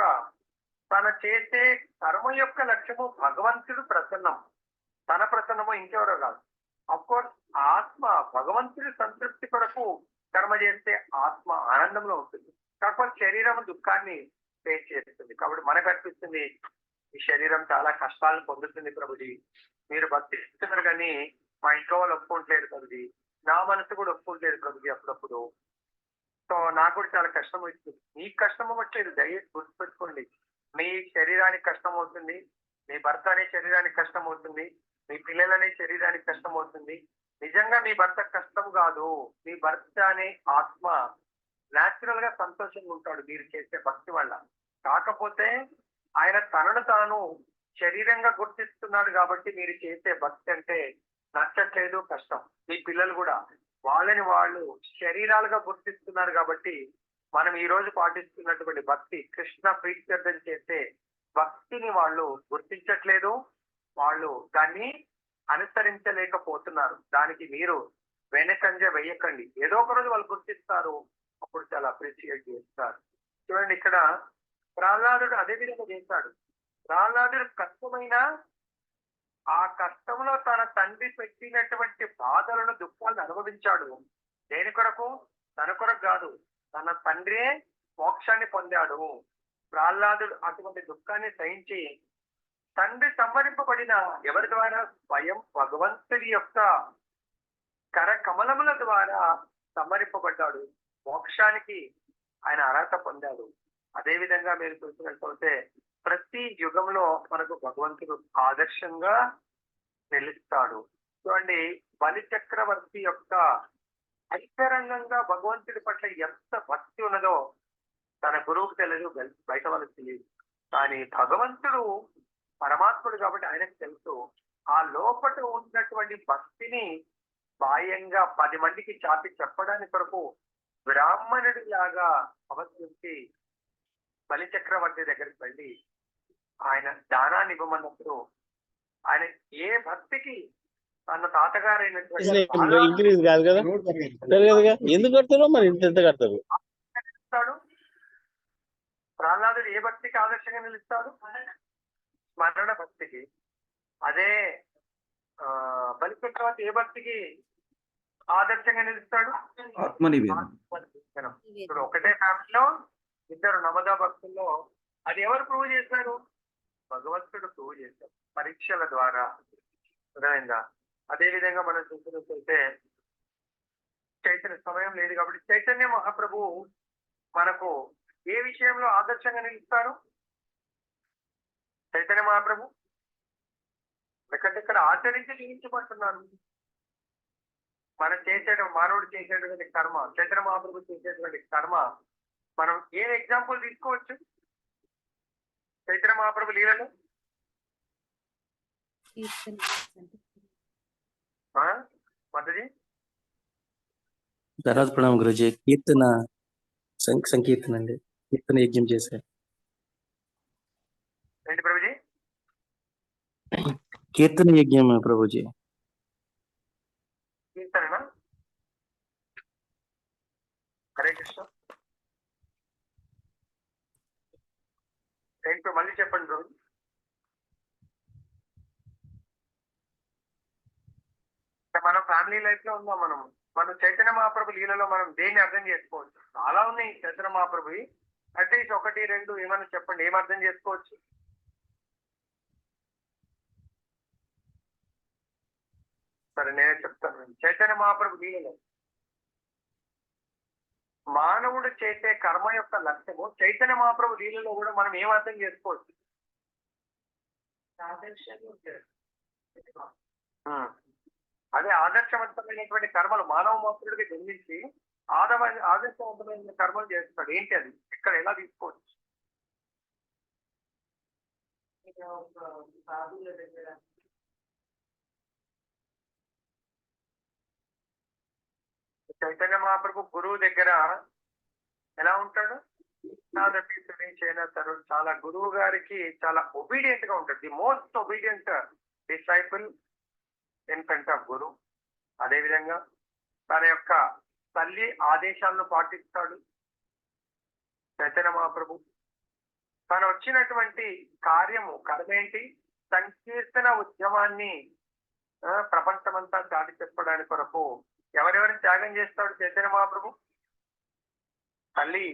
తన చేసే కర్మ యొక్క లక్ష్యము భగవంతుడు ప్రసన్నం, తన ప్రసన్నము ఇంకెవరో కాదు. అఫ్కోర్స్ ఆత్మ భగవంతుడి సంతృప్తి కొరకు కర్మ చేస్తే ఆత్మ ఆనందంలో ఉంటుంది, కాకపోతే శరీరం దుఃఖాన్ని ఫేస్ చేస్తుంది. కాబట్టి మనకు అనిపిస్తుంది ఈ శరీరం చాలా కష్టాలను పొందుతుంది ప్రభుజీ, మీరు భక్తి ఇస్తున్నారు కానీ మా ఇంట్లో వాళ్ళు ఒప్పుకోవట్లేదు ప్రభుజీ, నా మనసు కూడా ఒప్పుకోవట్లేదు ప్రభుజీ అప్పుడప్పుడు, సో నాకు కూడా చాలా కష్టం అవుతుంది. మీకు కష్టం అవ్వట్లేదు, దయచేసి గుర్తుపెట్టుకోండి. మీ శరీరానికి కష్టం అవుతుంది, మీ భర్త అనే శరీరానికి కష్టం అవుతుంది, మీ పిల్లలనే శరీరానికి కష్టం అవుతుంది. నిజంగా మీ భర్త కష్టం కాదు, మీ భర్త అనే ఆత్మ న్యాచురల్ గా సంతోషంగా ఉంటాడు మీరు చేసే భక్తి వల్ల. కాకపోతే ఆయన తనను తాను శరీరంగా గుర్తిస్తున్నాడు కాబట్టి మీరు చేసే భక్తి అంటే నచ్చట్లేదు, కష్టం. మీ పిల్లలు కూడా వాళ్ళని వాళ్ళు శరీరాలుగా గుర్తిస్తున్నారు కాబట్టి మనం ఈ రోజు పాటిస్తున్నటువంటి భక్తి, కృష్ణ ప్రీత్యర్థం చేసే భక్తిని వాళ్ళు గుర్తించట్లేదు, వాళ్ళు దాన్ని అనుసరించలేకపోతున్నారు. దానికి మీరు వెనకంజ వేయకండి. ఏదో ఒక రోజు వాళ్ళు గుర్తిస్తారు, అప్పుడు చాలా అప్రిషియేట్ చేస్తారు. చూడండి, ఇక్కడ ప్రహ్లాదుడు అదే విధంగా చేశాడు. ప్రహ్లాదుడు కష్టమైన ఆ కష్టంలో తన తండ్రి పెట్టినటువంటి బాధలను, దుఃఖాలను అనుభవించాడు. దేని కొరకు? తన కొరకు కాదు, తన తండ్రే మోక్షాన్ని పొందాడు. ప్రహ్లాదుడు అటువంటి దుఃఖాన్ని సహించి తండ్రి సంహరింపబడిన ఎవరి ద్వారా? స్వయం భగవంతుడి యొక్క కరకమలముల ద్వారా సంహరింపబడ్డాడు. మోక్షానికి ఆయన అర్హత పొందాడు. అదే విధంగా మీరు చూసినట్లయితే ప్రతి యుగంలో మనకు భగవంతుడు ఆదర్శంగా నిలుస్తాడు. చూడండి, బలి చక్రవర్తి యొక్క అంతరంగంగా భగవంతుడి పట్ల ఎంత భక్తి ఉన్నదో తన గురువుకు తెలియదు, బయట వాళ్ళకి తెలియదు. కానీ భగవంతుడు పరమాత్ముడు కాబట్టి ఆయనకు తెలుసు. ఆ లోపల ఉన్నటువంటి భక్తిని బాహ్యంగా 10 మందికి చాటి చెప్పడానికి కొరకు బ్రాహ్మణుడి లాగా అవతరించి బలి చక్రవర్తి దగ్గరికి వెళ్ళి ఆయన దానాన్ని ఇవ్వమన్నప్పుడు ఆయన ఏ భక్తికి తన తాతగారైనటువంటి ఇంక్రీజ్ కాదు కదా, ఎందుకు కడతారో మరి ఇంత కడతారు. ప్రహ్లాదుడు ఏ భక్తికి ఆదర్శంగా నిలుస్తాడు? స్మరణ భక్తికి. అదే బలి చక్రవర్తి ఏ భక్తికి ఆదర్శంగా నిలుస్తాడు? ఆత్మనివేదన. ఇప్పుడు ఒకటే ఫ్యామిలీలో ఇద్దరు నవదా భక్తుల్లో అది ఎవరు ప్రూవ్ చేశారు? భగవంతుడు ప్రూవ్ చేశారు పరీక్షల ద్వారా. అర్థమైందా? అదే విధంగా మనం చూసినట్లయితే చైతన్య సమయం లేదు కాబట్టి చైతన్య మహాప్రభు మనకు ఏ విషయంలో ఆదర్శంగా నిలుస్తారు? చైతన్య మహాప్రభు ఎక్కడెక్కడ ఆచరించి జీవించబడుతున్నారు. మనం మానవుడు చేసేటువంటి కర్మ, చైతన్య మహాప్రభు చేసేటువంటి కర్మ, మనం ఏం ఎగ్జాంపుల్ తీసుకోవచ్చు చైతన్య మహాప్రభు లీలలో? మద్దజీ ధరాజ్ ప్రణామ్ గురుజీ. కీర్తన సంకీర్తన అండి, కీర్తన యజ్ఞం చేశారు. ఏంటి ప్రభుజీ? కీర్తన యజ్ఞం ప్రభుజీ. కీర్తన. హరే కృష్ణ. ఏంటో మళ్ళీ చెప్పండి ప్రభు. మనం ఫ్యామిలీ లైఫ్ లో ఉన్నాం. మనం చైతన్య మహాప్రభు లీలలో మనం దేన్ని అర్థం చేసుకోవచ్చు? చాలా ఉన్నాయి చైతన్య మహాప్రభు. అట్లీస్ట్ 1, 2 ఏమన్నా చెప్పండి, ఏం అర్థం చేసుకోవచ్చు? సరే, నేనే చెప్తాను. చైతన్య మహాప్రభు లీలలో మానవుడు చేసే కర్మ యొక్క లక్ష్యము చైతన్య మహాప్రభు లీలలో కూడా మనం ఏం అర్థం చేసుకోవచ్చు? అదే ఆదర్శవంతమైనటువంటి కర్మలు మానవ మాత్రుడికి జన్మించి ఆదర్శవంతమైన కర్మలు చేస్తాడు. ఏంటి అది? ఇక్కడ ఎలా తీసుకోవచ్చు? చైతన్య మహాప్రభు గురువు దగ్గర ఎలా ఉంటాడు? చాలా గురువు గారికి చాలా ఒబీడియంట్ గా ఉంటాడు. The most obedient disciple in front of guru. అదే విధంగా తన యొక్క తల్లి ఆదేశాలను పాటిస్తాడు చైతన్య మహాప్రభు. తను వచ్చినటువంటి కర్మేంటి? సంకీర్తన ఉద్యమాన్ని ప్రపంచమంతా చాటి చెప్పడానికి కొరకు ఎవరెవరిని త్యాగం చేస్తాడు చైతన్య మహాప్రభు? తల్లి,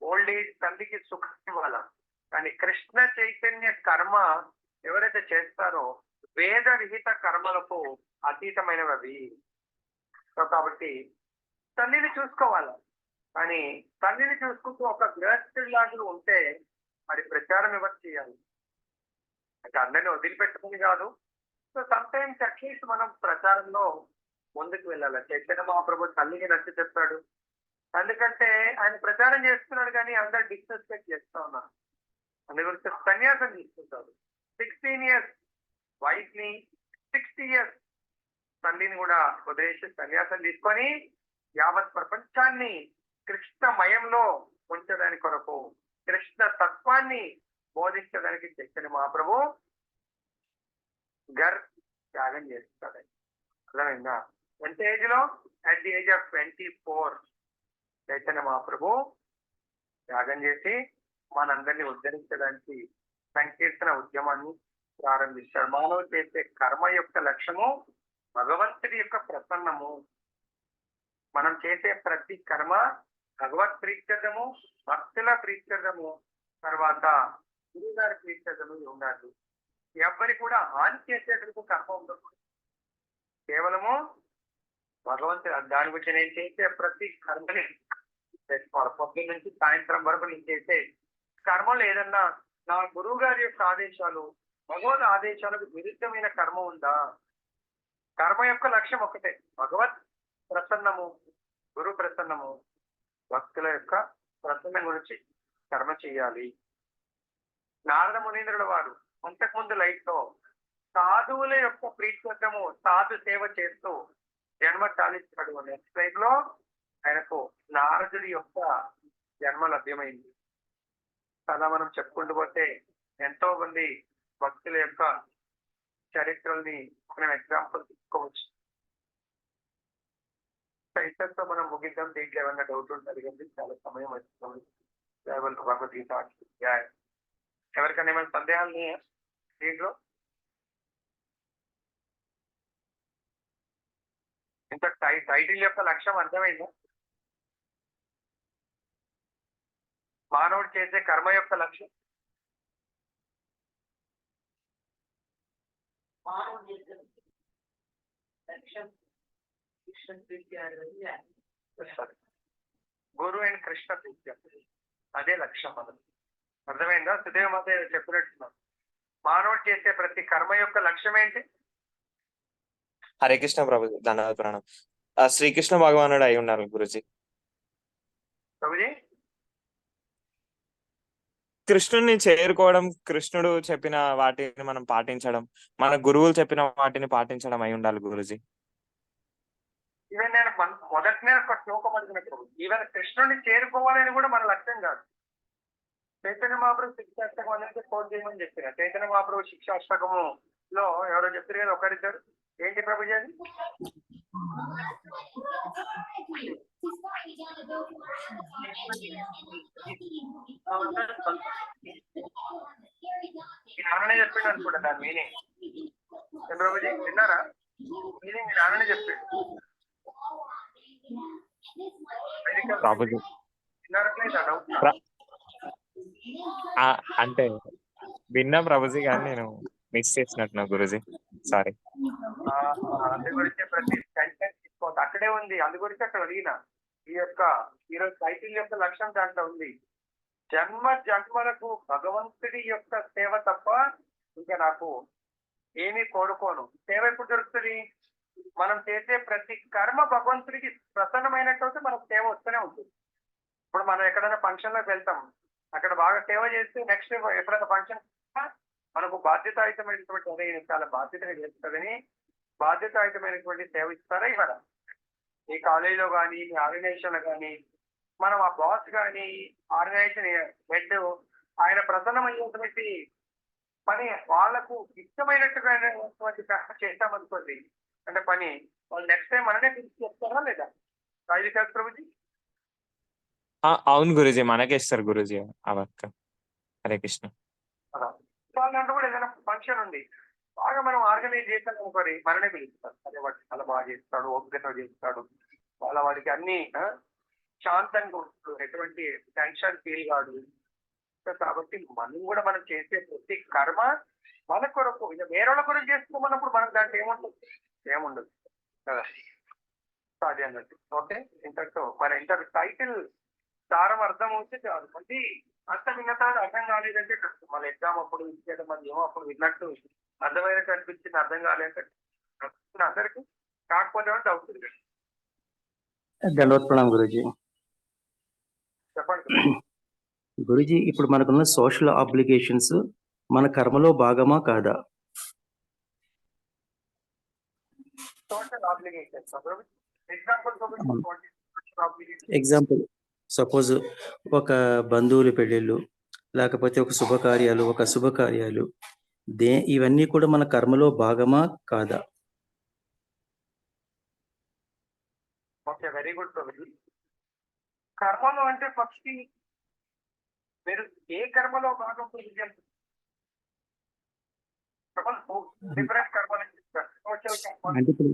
ఓల్డ్ ఏజ్ తల్లికి సుఖం ఇవ్వాల. కానీ కృష్ణ చైతన్య కర్మ ఎవరైతే చేస్తారో వేద విహిత కర్మలకు అతీతమైనవి. కాబట్టి తల్లిని చూసుకోవాలి. కానీ తల్లిని చూసుకుంటూ ఒక గృహస్థుడి లాగా ఉంటే మరి ప్రచారం ఎవరు చేయాలి? అంటే అందరినీ వదిలిపెట్టుకుని కాదు. సో సమ్టైమ్స్ అట్లీస్ట్ మనం ప్రచారంలో ముందుకు వెళ్ళాలి. చైతన్య మహాప్రభు తల్లికి నచ్చి చెప్పాడు. ఎందుకంటే ఆయన ప్రచారం చేస్తున్నాడు కానీ అందరు డిస్రెస్పెక్ట్ చేస్తా ఉన్నారు. అందు గురించి సన్యాసం తీసుకుంటారు. 16 ఇయర్స్ వైఫ్ ని, 60 ఇయర్స్ తల్లిని కూడా వదిలేసి సన్యాసం తీసుకొని యావత్ ప్రపంచాన్ని కృష్ణమయంలో ఉంచడానికి కొరకు, కృష్ణ తత్వాన్ని బోధించడానికి చైతన్య మహాప్రభు త్యాగం చేస్తాడు. అర్థమైందా? ఎంత ఏజ్ లో? At the age of 24 Chaitanya Mahaprabhu త్యాగం చేసి మనందరినీ ఉద్ధరించడానికి సంకీర్తన ఉద్యమాన్ని ప్రారంభిస్తాడు. మానవుడు చేసే కర్మ యొక్క లక్ష్యము భగవంతుడి యొక్క ప్రసన్నము. మనం చేసే ప్రతి కర్మ భగవత్ ప్రీత్యర్థము, భక్తుల ప్రీత్యర్థము, తర్వాత గురువు గారి ప్రీత్యర్థము ఉండాలి. ఎవరి కూడా హాని చేసేందుకు కర్మ ఉండదు, కేవలము భగవంతుడు. దాని గురించి నేను చేసే ప్రతి కర్మని చేసుకోవాలి. పొద్దున్న నుంచి సాయంత్రం వరకు నేను చేసే కర్మలు ఏదన్నా నా గురువు గారి యొక్క ఆదేశాలు, భగవద్ ఆదేశాలకు విరుద్ధమైన కర్మ ఉందా? కర్మ యొక్క లక్ష్యం ఒకటే, భగవత్ ప్రసన్నము, గురు ప్రసన్నము, భక్తుల యొక్క ప్రసన్నం గురించి కర్మ చేయాలి. నారద మునీంద్రుల వారు అంతకుముందు లైఫ్ లో సాధువుల యొక్క ప్రీత్యర్థము, సాధు సేవ చేస్తూ జన్మ చాలిస్తాడు. నెక్స్ట్ లైఫ్ లో ఆయనకు నారదుడి యొక్క జన్మ లభ్యమైంది. అలా మనం చెప్పుకుంటూ పోతే ఎంతో మంది భక్తుల యొక్క చరిత్రల్ని మనం ఎగ్జాంపుల్ తీసుకోవచ్చు. ఇంతతో మనం ముగిద్దాం. దీంట్లో ఏమన్నా డౌట్ ఉంటుంది కానీ చాలా సమయం వచ్చింది. భగవద్గీత ఎవరికైనా ఏమైనా సందేహాలు ఉన్నాయా దీంట్లో? ఇంత టైటిల్ యొక్క లక్ష్యం అర్థమైందా? మానవుడు చేసే కర్మ యొక్క లక్ష్యం గురు అండ్ కృష్ణ ప్రీత్య, అదే లక్ష్యం మనది. అర్థమైందా? సుదేవ మాత చెప్పినట్టున్నాం. మానవుడు చేసే ప్రతి కర్మ యొక్క లక్ష్యం ఏంటి? హరే కృష్ణ ప్రభు, ధన్యవాద ప్రణాం. శ్రీకృష్ణ భగవానుడు అయి ఉన్నారు గురుజీ. ప్రభుజీ, కృష్ణుడిని చేరుకోవడం, కృష్ణుడు చెప్పిన వాటిని మనం పాటించడం, మన గురువులు చెప్పిన వాటిని పాటించడం అయి ఉండాలి గురుజీ. ఈవెన్ నేను మొదటనే ఒక శ్లోకం అడిగినట్టు, ఈవెన్ కృష్ణుడిని చేరుకోవాలని కూడా మన లక్ష్యం కాదు. చైతన్య మహాప్రభు శిక్షాష్టకం అనేది కోట్ చేయమని చెప్పారు. చైతన్య మహాప్రభు శిక్షాష్టకము లో ఎవరో చెప్పారు కదా, ఒకరిద్దరు. ఏంటి ప్రభుజీ అది? నాన్ననే చెప్పిండు అనుకుంటా దాని మీనింగ్. ప్రభుజీ విన్నారా? మీనింగ్ మీ నాన్ననే చెప్పాడు. అంటే విన్నా ప్రభుజీ, కానీ నేను మిస్ చేసినట్టున్నా గురుజీ, సారీ. అందు గురించి ప్రతి కంటెంట్ తీసుకోవద్దు, అక్కడే ఉంది. అందు గురించి అక్కడ అడిగిన ఈరోజు టైటిల్ యొక్క లక్ష్యం దాంట్లో ఉంది. జన్మ జన్మలకు భగవంతుడి యొక్క సేవ తప్ప ఇంకా నాకు ఏమీ కోరుకోను. సేవ ఎప్పుడు దొరుకుతుంది? మనం చేసే ప్రతి కర్మ భగవంతుడికి ప్రసన్నమైనట్టు మనకు సేవ వస్తూనే ఉంటుంది. ఇప్పుడు మనం ఎక్కడైనా ఫంక్షన్ లోకి వెళ్తాం, అక్కడ బాగా సేవ చేస్తే నెక్స్ట్ ఎప్పుడైనా ఫంక్షన్ మనకు బాధ్యతాయుతమైనటువంటి, అదే చాలా బాధ్యతగా చేస్తుందని బాధ్యతాయుతమైనటువంటి సేవ ఇస్తారా ఇవ్వరా? ఈ కాలేజీలో కానీ, ఈ ఆర్గనైజేషన్ లో కానీ, మనం ఆ బాస్ కానీ, ఆర్గనైజేషన్ హెడ్ ఆయన ప్రసన్నమైనటువంటి పని వాళ్ళకు ఇష్టమైనట్టుగా చేస్తామనుకోండి, అంటే పని వాళ్ళు నెక్స్ట్ టైం మననే పిలిచి చెప్తారా లేదా? రాజు కాదు ప్రభుజీ? అవును గురుజీ, మనకే ఇస్తారు గురుజీ ఆ వర్క్. హరే కృష్ణ. వాళ్ళంటూ కూడా ఏదైనా ఫంక్షన్ ఉంది, బాగా మనం ఆర్గనైజ్ చేస్తాం అనుకోని మననే పిలుస్తారు. అదే వాడు చాలా బాగా చేస్తాడు, ఓపికతో చేస్తాడు, వాడికి అన్ని శాంతంగా ఉంటుంది, ఎటువంటి టెన్షన్ ఫీల్ కాదు. కాబట్టి మనం కూడా మనం చేసే ప్రతి కర్మ మన కొరకు, ఇక వేరే కొరకు చేసుకోమన్నప్పుడు మనకు దాంట్లో ఏముండదు కదా, అది అన్నట్టు. ఓకే, ఇంతటితో మన టైటిల్ సారం అర్థం అవుతే చాలు. మళ్ళీ అర్థం మిగతా అర్థం కాలేదంటే మన ఎగ్జామ్ అప్పుడు ఇచ్చేది, మన ఏమో అప్పుడు విన్నట్టు అర్థమైనట్టు అనిపించింది, అర్థం కాలేదంటే అందరికి కాకపోతే డౌట్. ధన్యవాద ప్రణాం గురూజీ. చెప్పండి గురూజీ, ఇప్పుడు మనకున్న సోషల్ ఆబ్లిగేషన్స్ మన కర్మలో భాగమా కాదా? సోషల్ ఆబ్లిగేషన్స్ ఎగ్జాంపుల్ అవును. ఎగ్జాంపుల్ సపోజ్ ఒక బంధువుల పెళ్ళిళ్ళు, లేకపోతే ఒక శుభకార్యాలు ఇవన్నీ కూడా మన కర్మలో భాగమా కాదా? Okay, very good Prabhuji. కర్మలో అంటే ఫస్ట్ మీరు ఏ కర్మలో భాగం ప్రభుజీ? డిఫరెంట్ కర్మలు చెప్తారు. సోషల్ కర్మ, అంటే ఇప్పుడు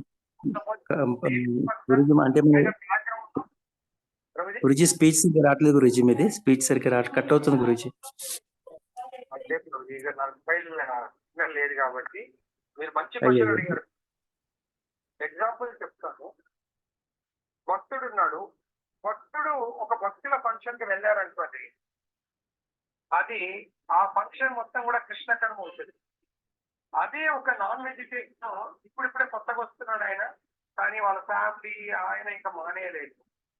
గురుజీ అంటే ప్రభుజీ గురుజీ స్పీచ్ సరిగ్గా రావట్లేదు గురుజీ, మీది స్పీచ్ సరిగ్గా కట్ అవుతుంది గురుజీ. అంటే ప్రభుజీ ఇక నా మొబైల్ సిగ్నల్ లేదు కాబట్టి మీరు మంచి అయ్యో. క్వశ్చన్ అడిగారు. ఎగ్జాంపుల్ చెప్తాను. భక్తుడు ఉన్నాడు. భక్తుడు ఒక భక్తుల ఫంక్షన్ కి వెళ్ళారనుకోండి, అది ఆ ఫంక్షన్ మొత్తం కూడా కృష్ణ కర్మ అవుతుంది. అదే ఒక నాన్ వెజిటేరియన్ ఇప్పుడిప్పుడే కొత్తగా వస్తున్నాడు ఆయన, కానీ వాళ్ళ ఫ్యామిలీ ఆయన ఇంకా మానేయలేదు.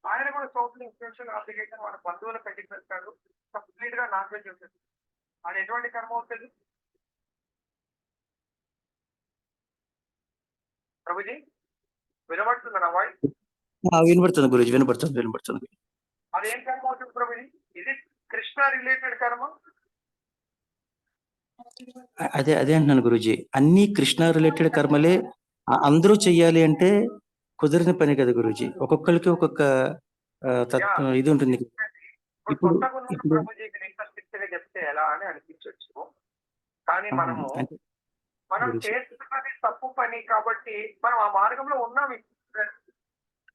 ఆయన కూడా సోషల్ ఇన్స్టిట్యూషన్ అప్లికేషన్ వాళ్ళ బంధువులు పెట్టి పెడతాడు. కంప్లీట్ గా నాన్ వెజ్ ఉంటుంది. అది ఎటువంటి కర్మ అవుతుంది ప్రభుజీ? వినబడుతుంది నా వాయిస్? వినపడుతుంది గురుజీ, వినపడుతుంది. అదేం కర్మ అవుతుంది ప్రభుజీ? ఇది కృష్ణ రిలేటెడ్ కర్మ. అదే అంటున్నాను గురుజీ, అన్ని కృష్ణ రిలేటెడ్ కర్మలే అందరూ చెయ్యాలి అంటే కుదిరిన పని కదా గురుజీ. ఒక్కొక్కరికి ఒక్కొక్క ఇది ఉంటుంది. ఇప్పుడు ప్రభుజీకి ఇంట్రెస్ట్ గా చెప్తే ఎలా అని అనిపించవచ్చు, కానీ మనం చేస్తున్నది తప్పు పని కాబట్టి మనం ఆ మార్గంలో ఉన్నాం.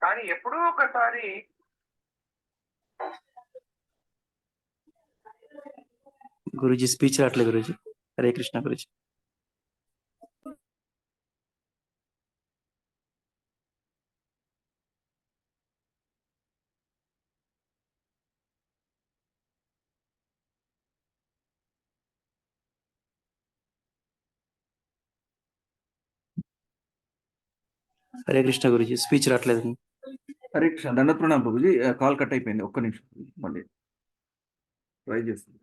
కానీ ఎప్పుడూ ఒకసారి గురుజీ స్పీచ్ రావట్లేదు గురుజీ. హరే కృష్ణ గురుజీ. హరే కృష్ణ గురుజీ, స్పీచ్ రావట్లేదు. హరే కృష్ణ, దండ ప్రణామం ప్రభుజీ. కాల్ కట్ అయిపోయింది, ఒక్క నిమిషం మళ్ళీ ట్రై చేస్తుంది.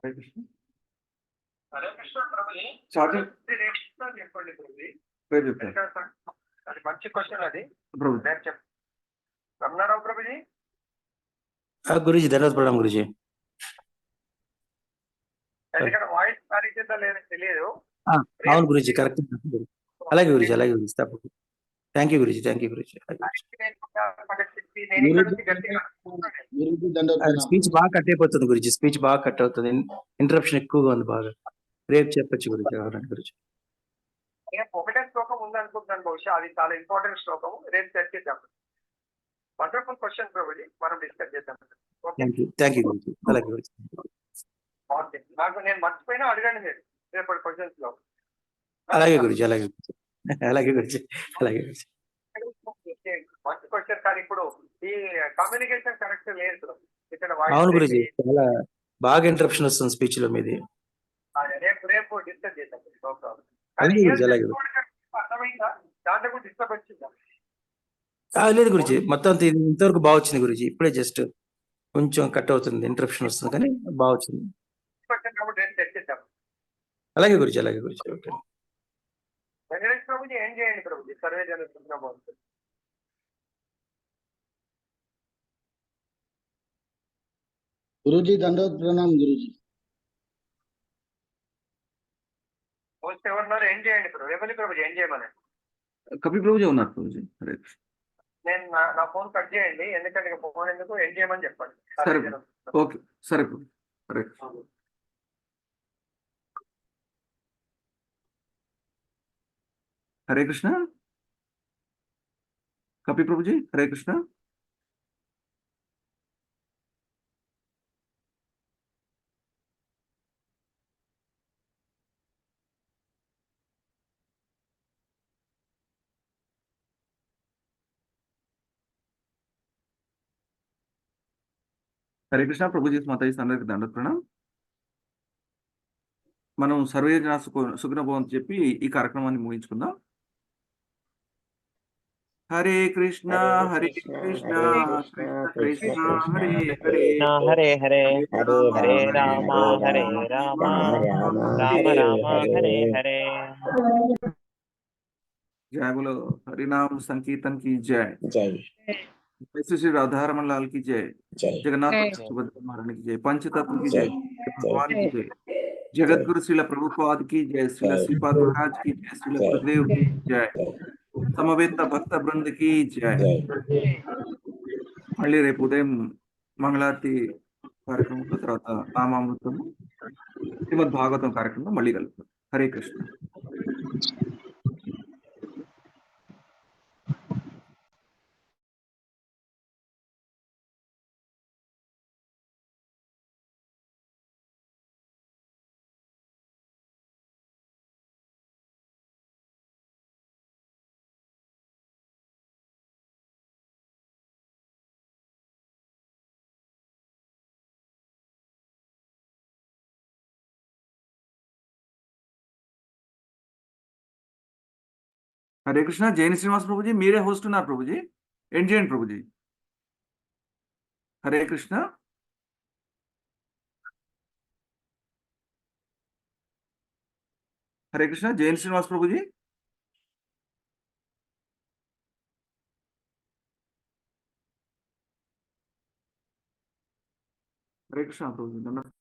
హరే కృష్ణ. ఛార్జింగ్ చెప్పండి ప్రభుజీ. పేరు చెప్తాను అది మంచి క్వశ్చన్. అది ప్రభుజీ. రమణారావు ప్రభుజీ. గురుజీ ధన్యవాద ప్రణామం గురుజీ. ఎందుకంటే వాయిస్ సరిగ్గా లేదని తెలియదు. అవును గురుజీ, కరెక్ట్. అలాగే గురుజీ తప్పకుండా. Thank you Guruji. స్పీచ్ బాగా కట్ అయిపోతుంది గురుజీ, స్పీచ్ బాగా కట్ అవుతుంది, ఇంటరప్షన్ ఎక్కువగా ఉంది బాగా. రేపు చెప్పచ్చు గురుజీ. అవునండి గురుజీ. ఒకటే శ్లోకం ఉందనుకుంటున్నాను, బహుశా అది చాలా ఇంపార్టెంట్ శ్లోకం. రేపు చర్చిద్దాం. వండర్ఫుల్ క్వశ్చన్ ప్రభుజీ, మనం డిస్కస్ చేద్దాం. Thank you Guruji. అలాగే గురుజీ. నాకు నేను మర్చిపోయినా అడగండి మీరు రేపటి క్వశ్చన్స్ లో. అలాగే గురుజీ. మంచి క్వశ్చన్. కానీ ఇప్పుడు ఈ కమ్యూనికేషన్ కరెక్ట్ లేదు ఇక్కడ. అవును గురుజీ, చాలా బాగా ఇంటరప్షన్ వస్తుంది స్పీచ్ లో మీది. రేపు డిస్కస్ చేద్దాం. అర్థమైందా? దాంట్లో కూడా డిస్టర్బ్ వచ్చిందా? లేదు గురుజీ, మొత్తం ఇంతవరకు బాగా వచ్చింది గురుజీ. ఇప్పుడే జస్ట్ కొంచెం కట్ అవుతుంది, ఇంటరప్షన్ వస్తుంది, కానీ బాగా వచ్చింది. అలాగే గురుజీ. ఓకే. వెంకటేష్ ప్రభుజీ ఏం చేయండి ప్రభుజీ? సర్వే జరుగుతున్నా బాగుంటుంది. గురుజీ దండోత్ ప్రణామం గురుజీ. ఎవరున్నారు? ఏం చేయండి ప్రభు. రేపల్లి ప్రభుజీ ఏం చేయమని. కపి ప్రభుజీ ఉన్నారు ప్రభుజీ. హరే కృష్ణ. నేను నా ఫోన్ కట్ చేయండి, ఎందుకంటే ఫోన్ ఎందుకు, ఏం చేయమని చెప్పండి. సరే ఓకే, సరే ప్రభు. హరే కృష్ణ. హరే కృష్ణ. కపి ప్రభుజీ హరే కృష్ణ. హరే కృష్ణ ప్రభుజీ, మాతాజీ అందరికి దండ ప్రణామం. మనం సర్వే సుగుణ భవంతు చెప్పి ఈ కార్యక్రమాన్ని ముగించుకుందాం. హరే కృష్ణ హరే కృష్ణ కృష్ణ కృష్ణ హరే హరే హరే హరే హరే హరే రామ హరే రామ రామ రామ హరే హరే. जय बोलो हरिनाम संकीर्तन की जय జై श्री राधारमन लाल की जय जगन्नाथ जय। सुभद्रा महारानी की जय पंचतत्व की जय। जय भगवान की जय जगत गुरु श्रील प्रभुपाद की जय श्रील जय। श्रीपाद महाराज की जय श्रील जय। गुरुदेव की जय సమవేత భక్త బృంద की जय మళ్ళీ రేపు ఉదయం మంగళారతి కార్యక్రమంలో తర్వాత నామామృతము శ్రీమద్ భాగవతం కార్యక్రమంలో మళ్ళీ కలుగుతాం. హరే కృష్ణ. हरे कृष्णा. जैन श्रीनिवास प्रभु जी मेरे होस्ट उన్నారు प्रभु जी ఎండ్ చేయండి प्रभु जी. हरे कृष्ण. हरे कृष्णा. जैन श्रीनिवास प्रभु जी. हरे कृष्णा प्रभु जी.